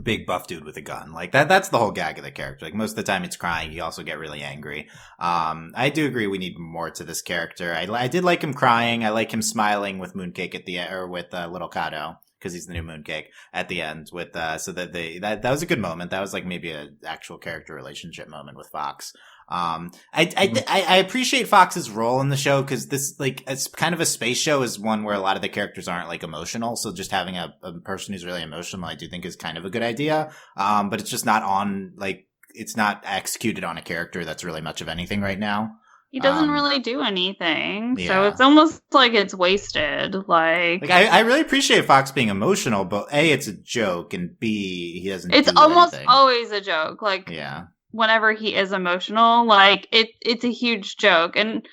big buff dude with a gun. Like that's the whole gag of the character. Like most of the time it's crying. You also get really angry. I do agree we need more to this character. I did like him crying. I like him smiling with Mooncake at the or with Little Kato. because he's the new mooncake at the end with, so that that was a good moment. That was like maybe an actual character relationship moment with Fox. I appreciate Fox's role in the show because this, like, it's kind of a space show is one where a lot of the characters aren't like emotional. So just having a person who's really emotional, I do think is kind of a good idea. But it's just not on, like, it's not executed on a character that's really much of anything right now. He doesn't really do anything, yeah. so it's almost like it's wasted. Like I really appreciate Fox being emotional, but A, it's a joke, and B, he doesn't. It's do almost anything. always a joke. Like, yeah. Whenever he is emotional, like it's a huge joke, and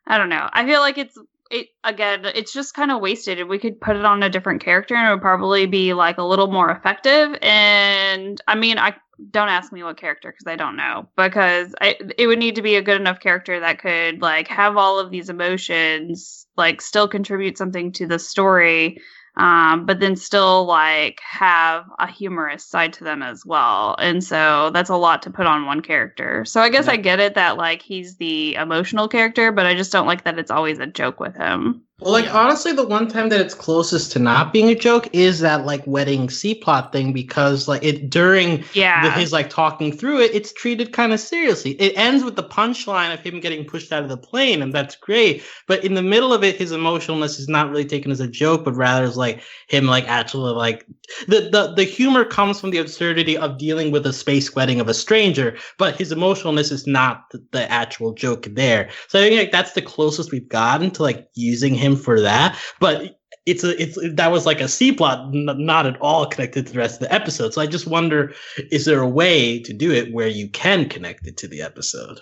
I don't know. I feel like it's just kind of wasted. And we could put it on a different character, and it would probably be like a little more effective. And I mean, I don't ask me what character because I don't know, because it would need to be a good enough character that could like have all of these emotions, like still contribute something to the story. But then still like have a humorous side to them as well. And so that's a lot to put on one character. So I guess I get it that like he's the emotional character, but I just don't like that it's always a joke with him. Well, like, honestly, the one time that it's closest to not being a joke is that, like, wedding C-plot thing, because, like, during his, like, talking through it, it's treated kind of seriously. It ends with the punchline of him getting pushed out of the plane, and that's great. But in the middle of it, his emotionalness is not really taken as a joke, but rather as, like, him, like, actually, like, the humor comes from the absurdity of dealing with a space wedding of a stranger, but his emotionalness is not the actual joke there. So I think, like, that's the closest we've gotten to, like, using him for that, but that was like a C plot, not at all connected to the rest of the episode. So I just wonder, is there a way to do it where you can connect it to the episode?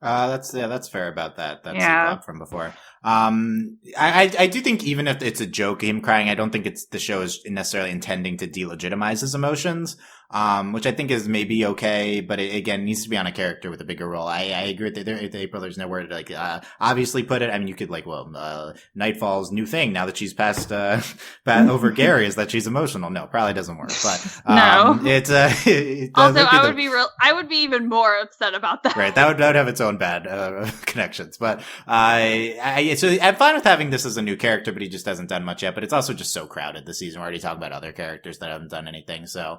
That's fair about that. That's C plot from before. I do think even if it's a joke, him crying, I don't think the show is necessarily intending to delegitimize his emotions. Which I think is maybe okay, but it, again, needs to be on a character with a bigger role. I agree with April. There's nowhere to like, obviously put it. I mean, you could like, Nightfall's new thing now that she's passed over Gary is that she's emotional. No, probably doesn't work, but, no, it's, also, I would be even more upset about that. Right. That would have its own bad, connections, but, so I'm fine with having this as a new character, but he just hasn't done much yet, but it's also just so crowded this season. We're already talking about other characters that haven't done anything, so,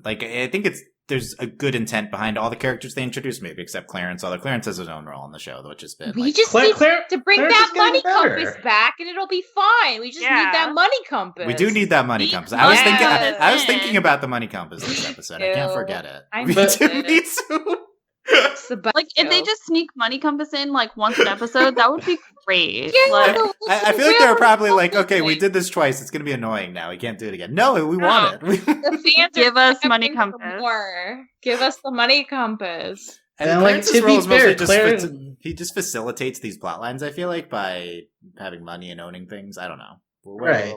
like, I think there's a good intent behind all the characters they introduced, maybe except Clarence. Although Clarence has his own role in the show, which has been. We just need to bring that money compass back, and it'll be fine. We just need that money compass. We do need that money compass. I was thinking about the money compass this episode. I can't forget it. We do need to. Like, if they just sneak money compass in like once an episode, that would be great. Yeah, like, I feel like they're probably like, okay, we did this twice. It's going to be annoying now. We can't do it again. No, we want it. The fans give us money compass. More. Give us the money compass. And like, to be fair, he just facilitates these plot lines, I feel like, by having money and owning things. I don't know. Right.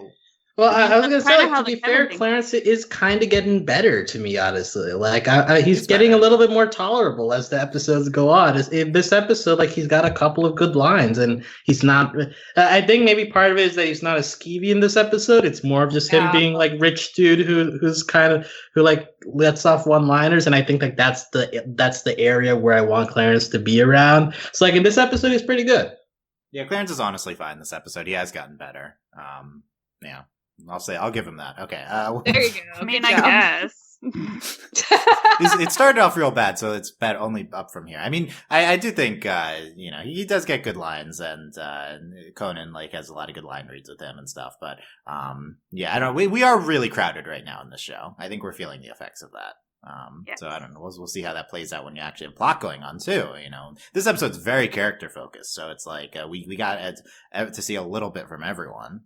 Well, I was going to say, like, to be fair, Clarence is kind of getting better to me, honestly. Like, he's getting a little bit more tolerable as the episodes go on. In this episode, like, he's got a couple of good lines, and he's not... I think maybe part of it is that he's not as skeevy in this episode. It's more of just him being, like, rich dude who's kind of... who, like, lets off one-liners, and I think, like, that's the area where I want Clarence to be around. So, like, in this episode, he's pretty good. Yeah, Clarence is honestly fine this episode. He has gotten better. Yeah. I'll give him that. Okay. There you go. I mean, I guess. It started off real bad, so it's bad only up from here. I mean, I do think, he does get good lines, and Conan, like, has a lot of good line reads with him and stuff, but, I don't know. We are really crowded right now in this show. I think we're feeling the effects of that. So I don't know. We'll see how that plays out when you actually have plot going on too. This episode's very character focused, so it's like we got to see a little bit from everyone.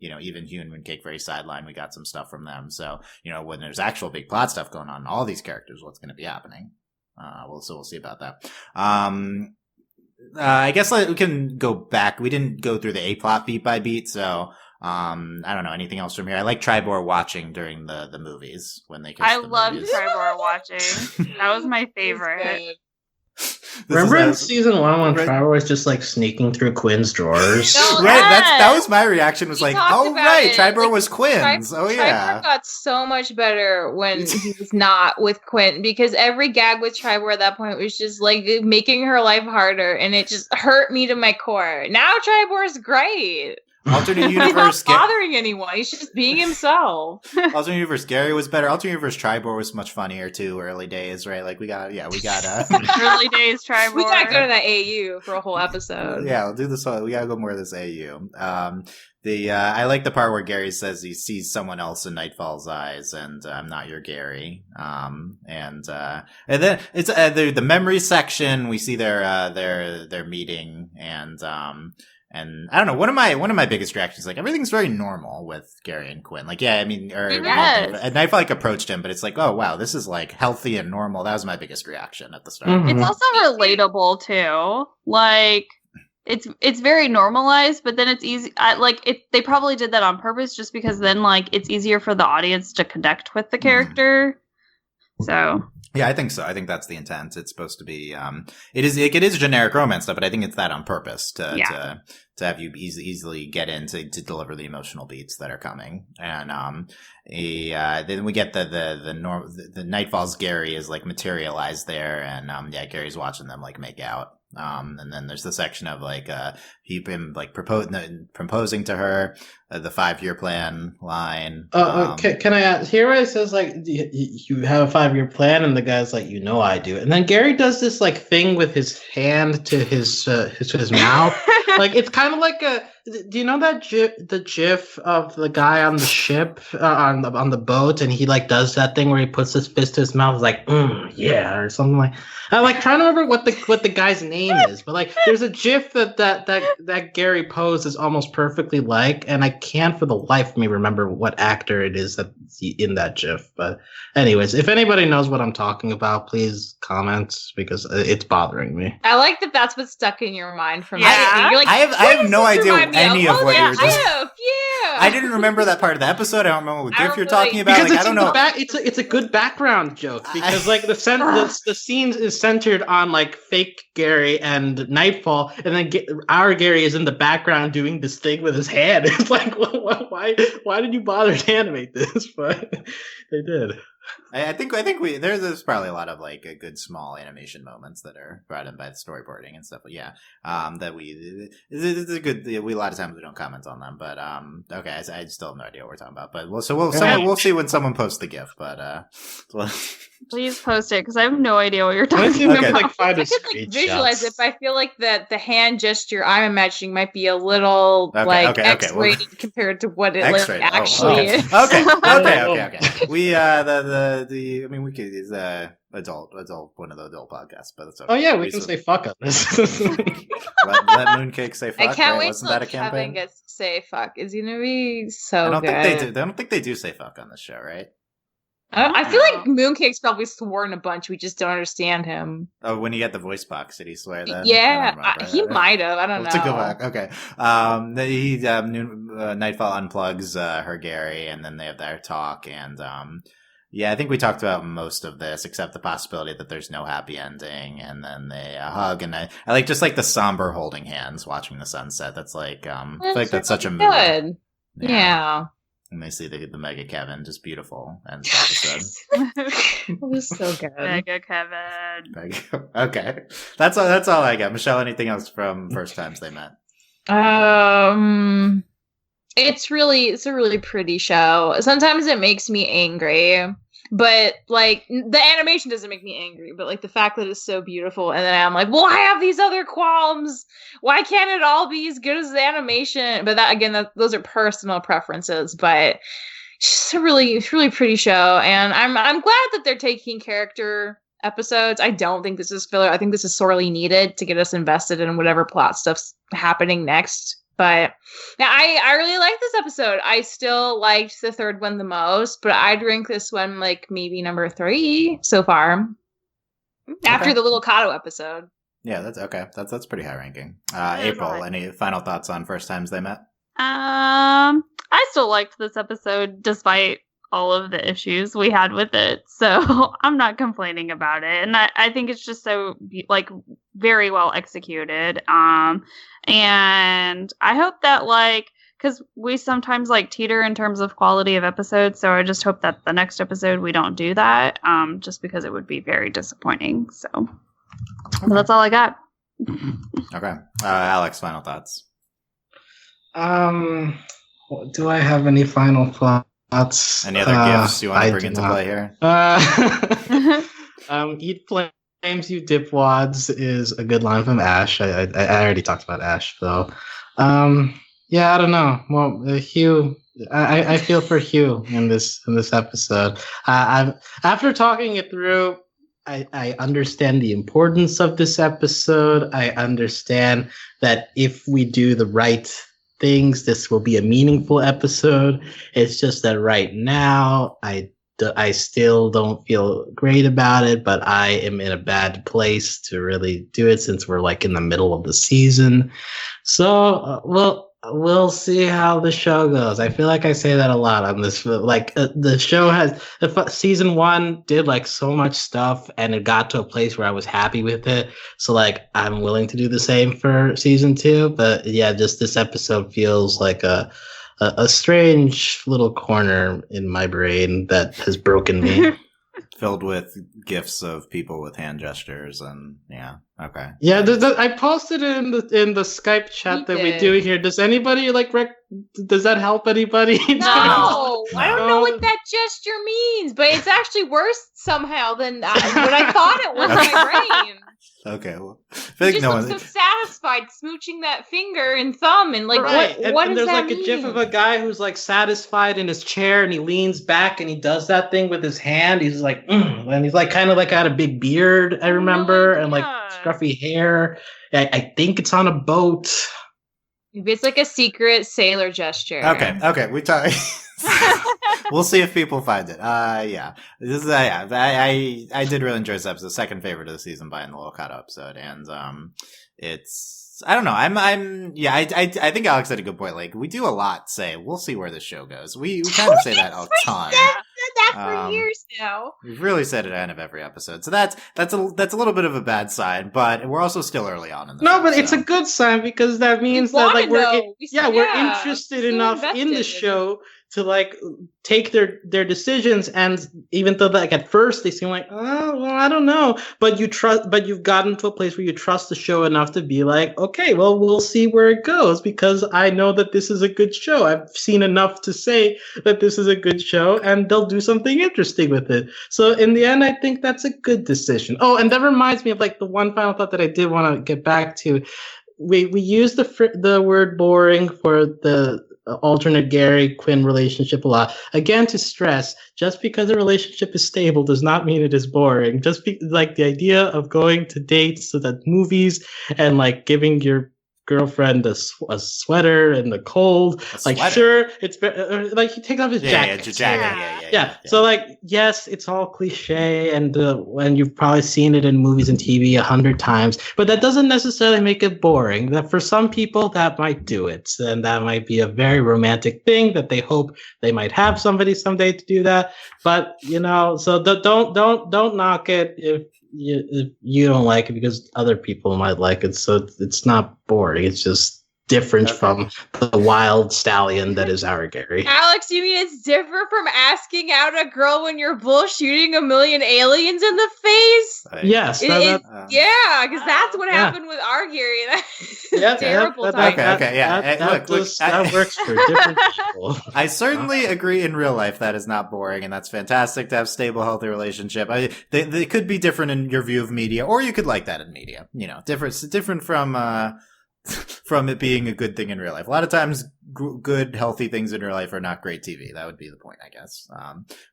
Even Hugh and Mooncake very sideline. We got some stuff from them. So when there's actual big plot stuff going on, all these characters, what's going to be happening? We'll see about that. I guess we can go back. We didn't go through the A plot beat by beat, so. I don't know anything else from here. I like Tribor watching during the movies when they. I loved Tribor watching. That was my favorite. Remember in season 1 when Tribor was just like sneaking through Quinn's drawers? That was my reaction. Was like, oh right, Tribor was Quinn's. Tribor got so much better when he was not with Quinn, because every gag with Tribor at that point was just like making her life harder, and it just hurt me to my core. Now Tribor is great. Alternate He's universe. not bothering anyone. He's just being himself. Alternate universe. Gary was better. Alternate universe. Tribor was much funnier too. Early days, right? Like we got. Early days Tribor. We gotta go to that AU for a whole episode. Yeah, we'll do this. We gotta go more of this AU. I like the part where Gary says he sees someone else in Nightfall's eyes, and I'm not your Gary. And then it's the memory section. We see their meeting, and I don't know. One of my biggest reactions, like everything's very normal with Gary and Quinn. Like, yeah, I mean, Nightfall like approached him, but it's like, oh wow, this is like healthy and normal. That was my biggest reaction at the start. Mhm. It's also relatable too. Like it's very normalized, but then it's easy. They probably did that on purpose, just because then like it's easier for the audience to connect with the character. So yeah, I think so. I think that's the intent. It's supposed to be. It is generic romance stuff, but I think it's that on purpose to have you easily get in to deliver the emotional beats that are coming. And then we get the Nightfall's Gary is like materialized there, and Gary's watching them like make out. And then there's the section of like him like proposing to her, the 5-year plan line. Can I ask? Here it says like you have a 5-year plan, and the guy's like, I do. And then Gary does this like thing with his hand to his mouth. Like it's kind of like a. Do you know that the GIF of the guy on the ship on the boat, and he like does that thing where he puts his fist to his mouth, like yeah, or something like. I'm like trying to remember what the guy's name is, but like there's a GIF that Gary poses almost perfectly like, and I can't for the life of me remember what actor it is that's in that GIF. But anyways, if anybody knows what I'm talking about, please comment because it's bothering me. I like that. That's what's stuck in your mind from Yeah. You're like, I have no idea any of what you were just. Yeah. I didn't remember that part of the episode. I don't remember what GIF you're talking about. Because like, I don't know. It's a good background joke because like the scene is centered on like fake Gary and Nightfall, and then our Gary is in the background doing this thing with his hand. It's like, why did you bother to animate this? But they did. I think there's probably a lot of like good small animation moments that are brought in by the storyboarding and stuff. But yeah, it's a good. We a lot of times we don't comment on them, but okay, I still have no idea what we're talking about. But we'll see when someone posts the GIF. But please post it because I have no idea what you're talking about. about. Like find I could like visualize it, but I feel like that the hand gesture I'm imagining might be a little X-rated compared to what it actually is. Okay. We we could use adult one of the adult podcasts, but it's okay. Oh yeah, we can say fuck on this. let Mooncake say fuck. I can't wait Wasn't till that a campaign? Kevin gets to say fuck. It's gonna be so good. I don't think they do say fuck on this show, right? I feel like Mooncake's probably sworn a bunch. We just don't understand him. Oh, when you get the voice box, did he swear that? Yeah, he might have. I don't know. To go back, okay. Nightfall unplugs her Gary, and then they have their talk, and yeah, I think we talked about most of this, except the possibility that there's no happy ending, and then they hug, and I like just like the somber holding hands, watching the sunset. That's like I feel like that's such a mood. Good. Yeah. And they see the Mega K.V.N, just beautiful. And episode. It was so good. Mega K.V.N. Okay. That's all I got. Michelle, anything else from First Times They Met? It's a really pretty show. Sometimes it makes me angry. But like the animation doesn't make me angry, but like the fact that it's so beautiful, and then I'm like, well, I have these other qualms. Why can't it all be as good as the animation? But that again, those are personal preferences. But it's just a really pretty show, and I'm glad that they're taking character episodes. I don't think this is filler. I think this is sorely needed to get us invested in whatever plot stuff's happening next. But now I really like this episode. I still liked the third one the most, but I'd rank this one like maybe number 3 so far. After the little Kato episode. Yeah, that's okay. That's pretty high ranking. April, any final thoughts on First Times They Met? I still liked this episode despite all of the issues we had with it, so I'm not complaining about it, and I think it's just so like very well executed, and I hope that like, because we sometimes like teeter in terms of quality of episodes, so I just hope that the next episode we don't do that, just because it would be very disappointing. So that's all I got. Okay, Alex, final thoughts. Do I have any final thoughts? Any other gifts you want to bring into play here? Eat flames, you dipwads is a good line from Ash. I already talked about Ash, though. Yeah, I don't know. Well, Hugh, I feel for Hugh in this episode. After talking it through, I understand the importance of this episode. I understand that if we do the right things, this will be a meaningful episode. It's just that right now, I still don't feel great about it, but I am in a bad place to really do it since we're like in the middle of the season. So, we'll see how the show goes. I feel like I say that a lot on this. Like the show has season 1 did like so much stuff, and it got to a place where I was happy with it. So like I'm willing to do the same for season 2. But yeah, just this episode feels like a strange little corner in my brain that has broken me. Filled with gifs of people with hand gestures and yeah, okay. Yeah, I posted it in the Skype chat that we do here. Does anybody does that help anybody? No, I don't know what that gesture means, but it's actually worse somehow than what I thought it was in my brain. Okay, well, I think you just look so satisfied smooching that finger and thumb, and like, right. what does there's that like mean? A gif of a guy who's like satisfied in his chair, and he leans back and he does that thing with his hand. He's like, and he's like kind of like got a big beard, I remember, and like scruffy hair. I think it's on a boat. Maybe it's like a secret sailor gesture. Okay, we talk. We'll see if people find it. Yeah, this is I did really enjoy this episode. Second favorite of the season by the little cut episode, and it's I don't know. I think Alex had a good point. Like we do a lot. Say we'll see where the show goes. We kind of say that all the time. That for years now. We've really said it at the end of every episode. So that's a little bit of a bad sign, but we're also still early on in the No, but it's a good sign because that means that like we're interested enough in the show to like take their decisions, and even though like at first they seem like, oh well, I don't know, but you've gotten to a place where you trust the show enough to be like, okay, well we'll see where it goes because I know that this is a good show. I've seen enough to say that this is a good show and they'll do something interesting with it. So in the end, I think that's a good decision. Oh, and that reminds me of like the one final thought that I did want to get back to. We use the word boring for the alternate Gary-Quinn relationship a lot. Again, to stress, just because a relationship is stable does not mean it is boring. Like the idea of going to dates to the movies and like giving your girlfriend a sweater in the cold. Like, sure, it's like he takes off his jacket. Yeah. So like, yes, it's all cliche, and you've probably seen it in movies and TV 100 times, but that doesn't necessarily make it boring. That for some people that might do it, and that might be a very romantic thing that they hope they might have somebody someday to do that. But so don't knock it if you don't like it because other people might like it. So it's not boring. It's just different from the wild stallion that is our Gary. Alex, you mean it's different from asking out a girl when you're bull shooting a million aliens in the face? Yes. Yeah, because that's what happened with our Gary. That's terrible. That works for different people. I certainly agree in real life that is not boring, and that's fantastic to have stable, healthy relationship. They could be different in your view of media, or you could like that in media. Different from it being a good thing in real life. A lot of times, good, healthy things in real life are not great TV. That would be the point, I guess.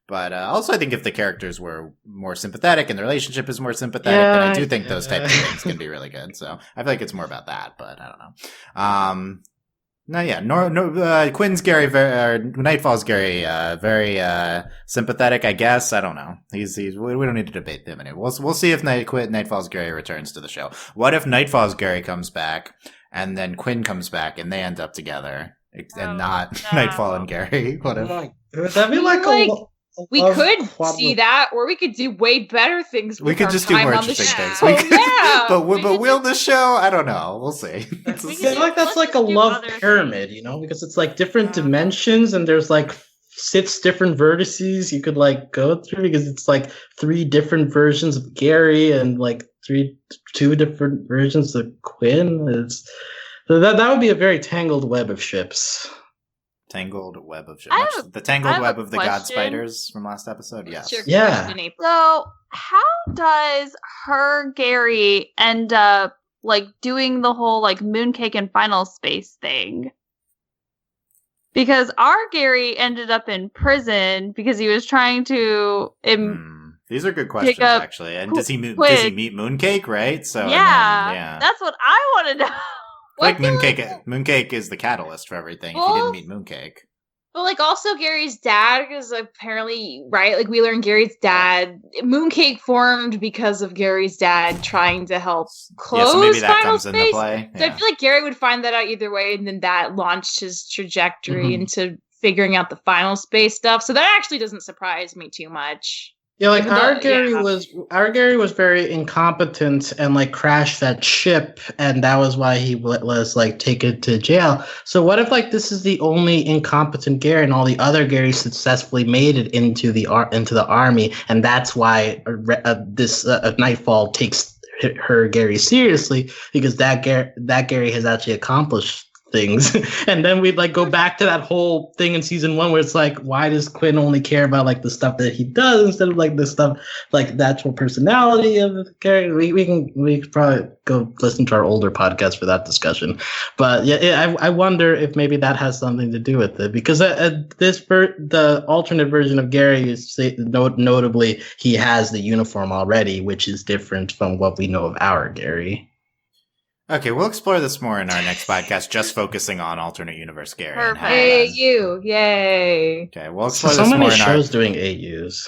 But also, I think if the characters were more sympathetic and the relationship is more sympathetic, then I do think those types of things can be really good. So I feel like it's more about that, but I don't know. Quinn's Gary, Nightfall's Gary, very sympathetic, I guess. I don't know. We don't need to debate them anyway. We'll see if Nightfall's Gary returns to the show. What if Nightfall's Gary comes back and then Quinn comes back and they end up together and not Nightfall and Gary? What if? Would that be like we could see that, or we could do way better things. We could just do more interesting things. But will the show? I don't know. We'll see. I feel like that's like a love pyramid, because it's like different dimensions, and there's like 6 different vertices you could like go through, because it's like 3 different versions of Gary and like 2 different versions of Quinn. So that would be a very tangled web of ships. Tangled web of ships. The tangled web of the god spiders from last episode. Yes. Yeah. So how does her Gary end up like doing the whole like mooncake and final space thing? Because our Gary ended up in prison because he was trying to. These are good questions, actually. And does he meet Mooncake? Right. So yeah, that's what I want to know. Like Mooncake is the catalyst for everything. If he didn't meet Mooncake. But like also Gary's dad is apparently right. Like we learned Gary's dad, Mooncake formed because of Gary's dad trying to help close so maybe that Final comes Space. into play. So I feel like Gary would find that out either way, and then that launched his trajectory into figuring out the Final Space stuff. So that actually doesn't surprise me too much. Yeah, like our Gary was very incompetent and like crashed that ship, and that was why he was like taken to jail. So what if like this is the only incompetent Gary, and all the other Garys successfully made it into the army, and that's why this Nightfall takes her Gary seriously, because that Gary has actually accomplished things. And then we'd like go back to that whole thing in season 1 where it's like, why does Quinn only care about like the stuff that he does instead of like the stuff like the actual personality of the character? We could probably go listen to our older podcast for that discussion. But yeah, I wonder if maybe that has something to do with it, because the alternate version of Gary is notably he has the uniform already, which is different from what we know of our Gary. Okay, we'll explore this more in our next podcast, just focusing on alternate universe Gary. AU, yay! Okay, we'll explore this more in our... So many shows doing AUs.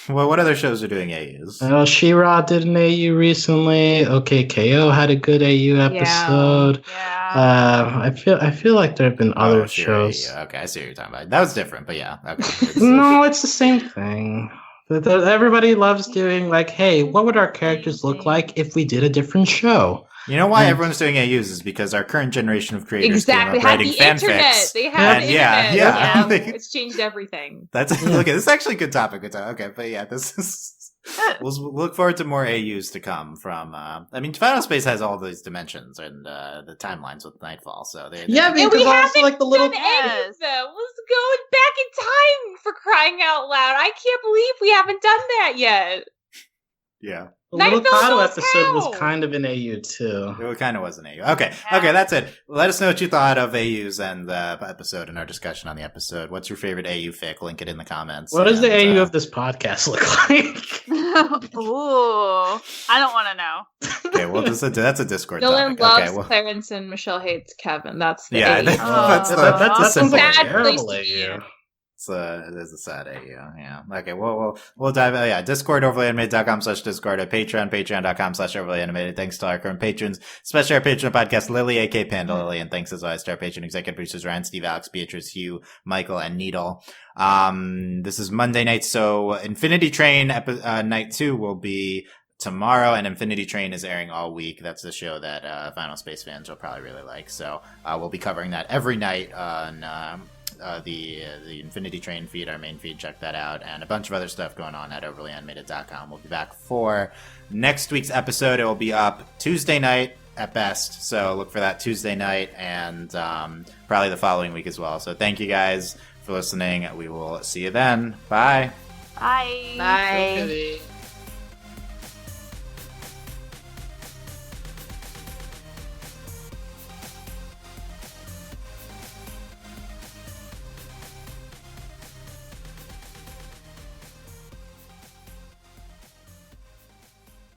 Well, what other shows are doing AUs? She-Ra did an AU recently. OK-Ko had a good AU episode. Yeah. I feel like there have been other shows. AU. Okay, I see what you're talking about. That was different, but yeah. Okay. No, it's the same thing. Everybody loves doing like, hey, what would our characters look like if we did a different show? You know why everyone's doing AUs is because our current generation of creators came up writing fanfics. They have the internet. Yeah. It's changed everything. This is actually a good topic. Okay, but yeah, this is... We'll look forward to more AUs to come from... Final Space has all these dimensions and the timelines with Nightfall, so... we haven't like the little... done any of them. Let's go back in time, for crying out loud. I can't believe we haven't done that yet. Yeah. The Little Kato episode was kind of an AU too. It kind of was an AU. Okay, that's it. Let us know what you thought of AUs and the episode and our discussion on the episode. What's your favorite AU fic? Link it in the comments. What does the AU of this podcast look like? Ooh, I don't want to know. Okay, well, that's a Discord Dylan topic. loves Clarence and Michelle hates Kevin. That's the AU. That's a simple terrible AU. It is a sad AU, yeah. Okay, we'll dive, Discord, overlyanimated.com/Discord, at patreon.com/overlyanimated. Thanks to our current patrons, especially our patron podcast, Lily, aka Panda Lily, and thanks as always to our patron executive producers, Ryan, Steve, Alex, Beatrice, Hugh, Michael, and Needle. This is Monday night, so Infinity Train, night 2 will be tomorrow, and Infinity Train is airing all week. That's the show that Final Space fans will probably really like, so we'll be covering that every night on the Infinity Train feed, our main feed. Check that out, and a bunch of other stuff going on at overlyanimated.com. We'll be back for next week's episode. It will be up Tuesday night at best, so look for that Tuesday night, and probably the following week as well. So thank you guys for listening. We will see you then. Bye. Bye. Bye.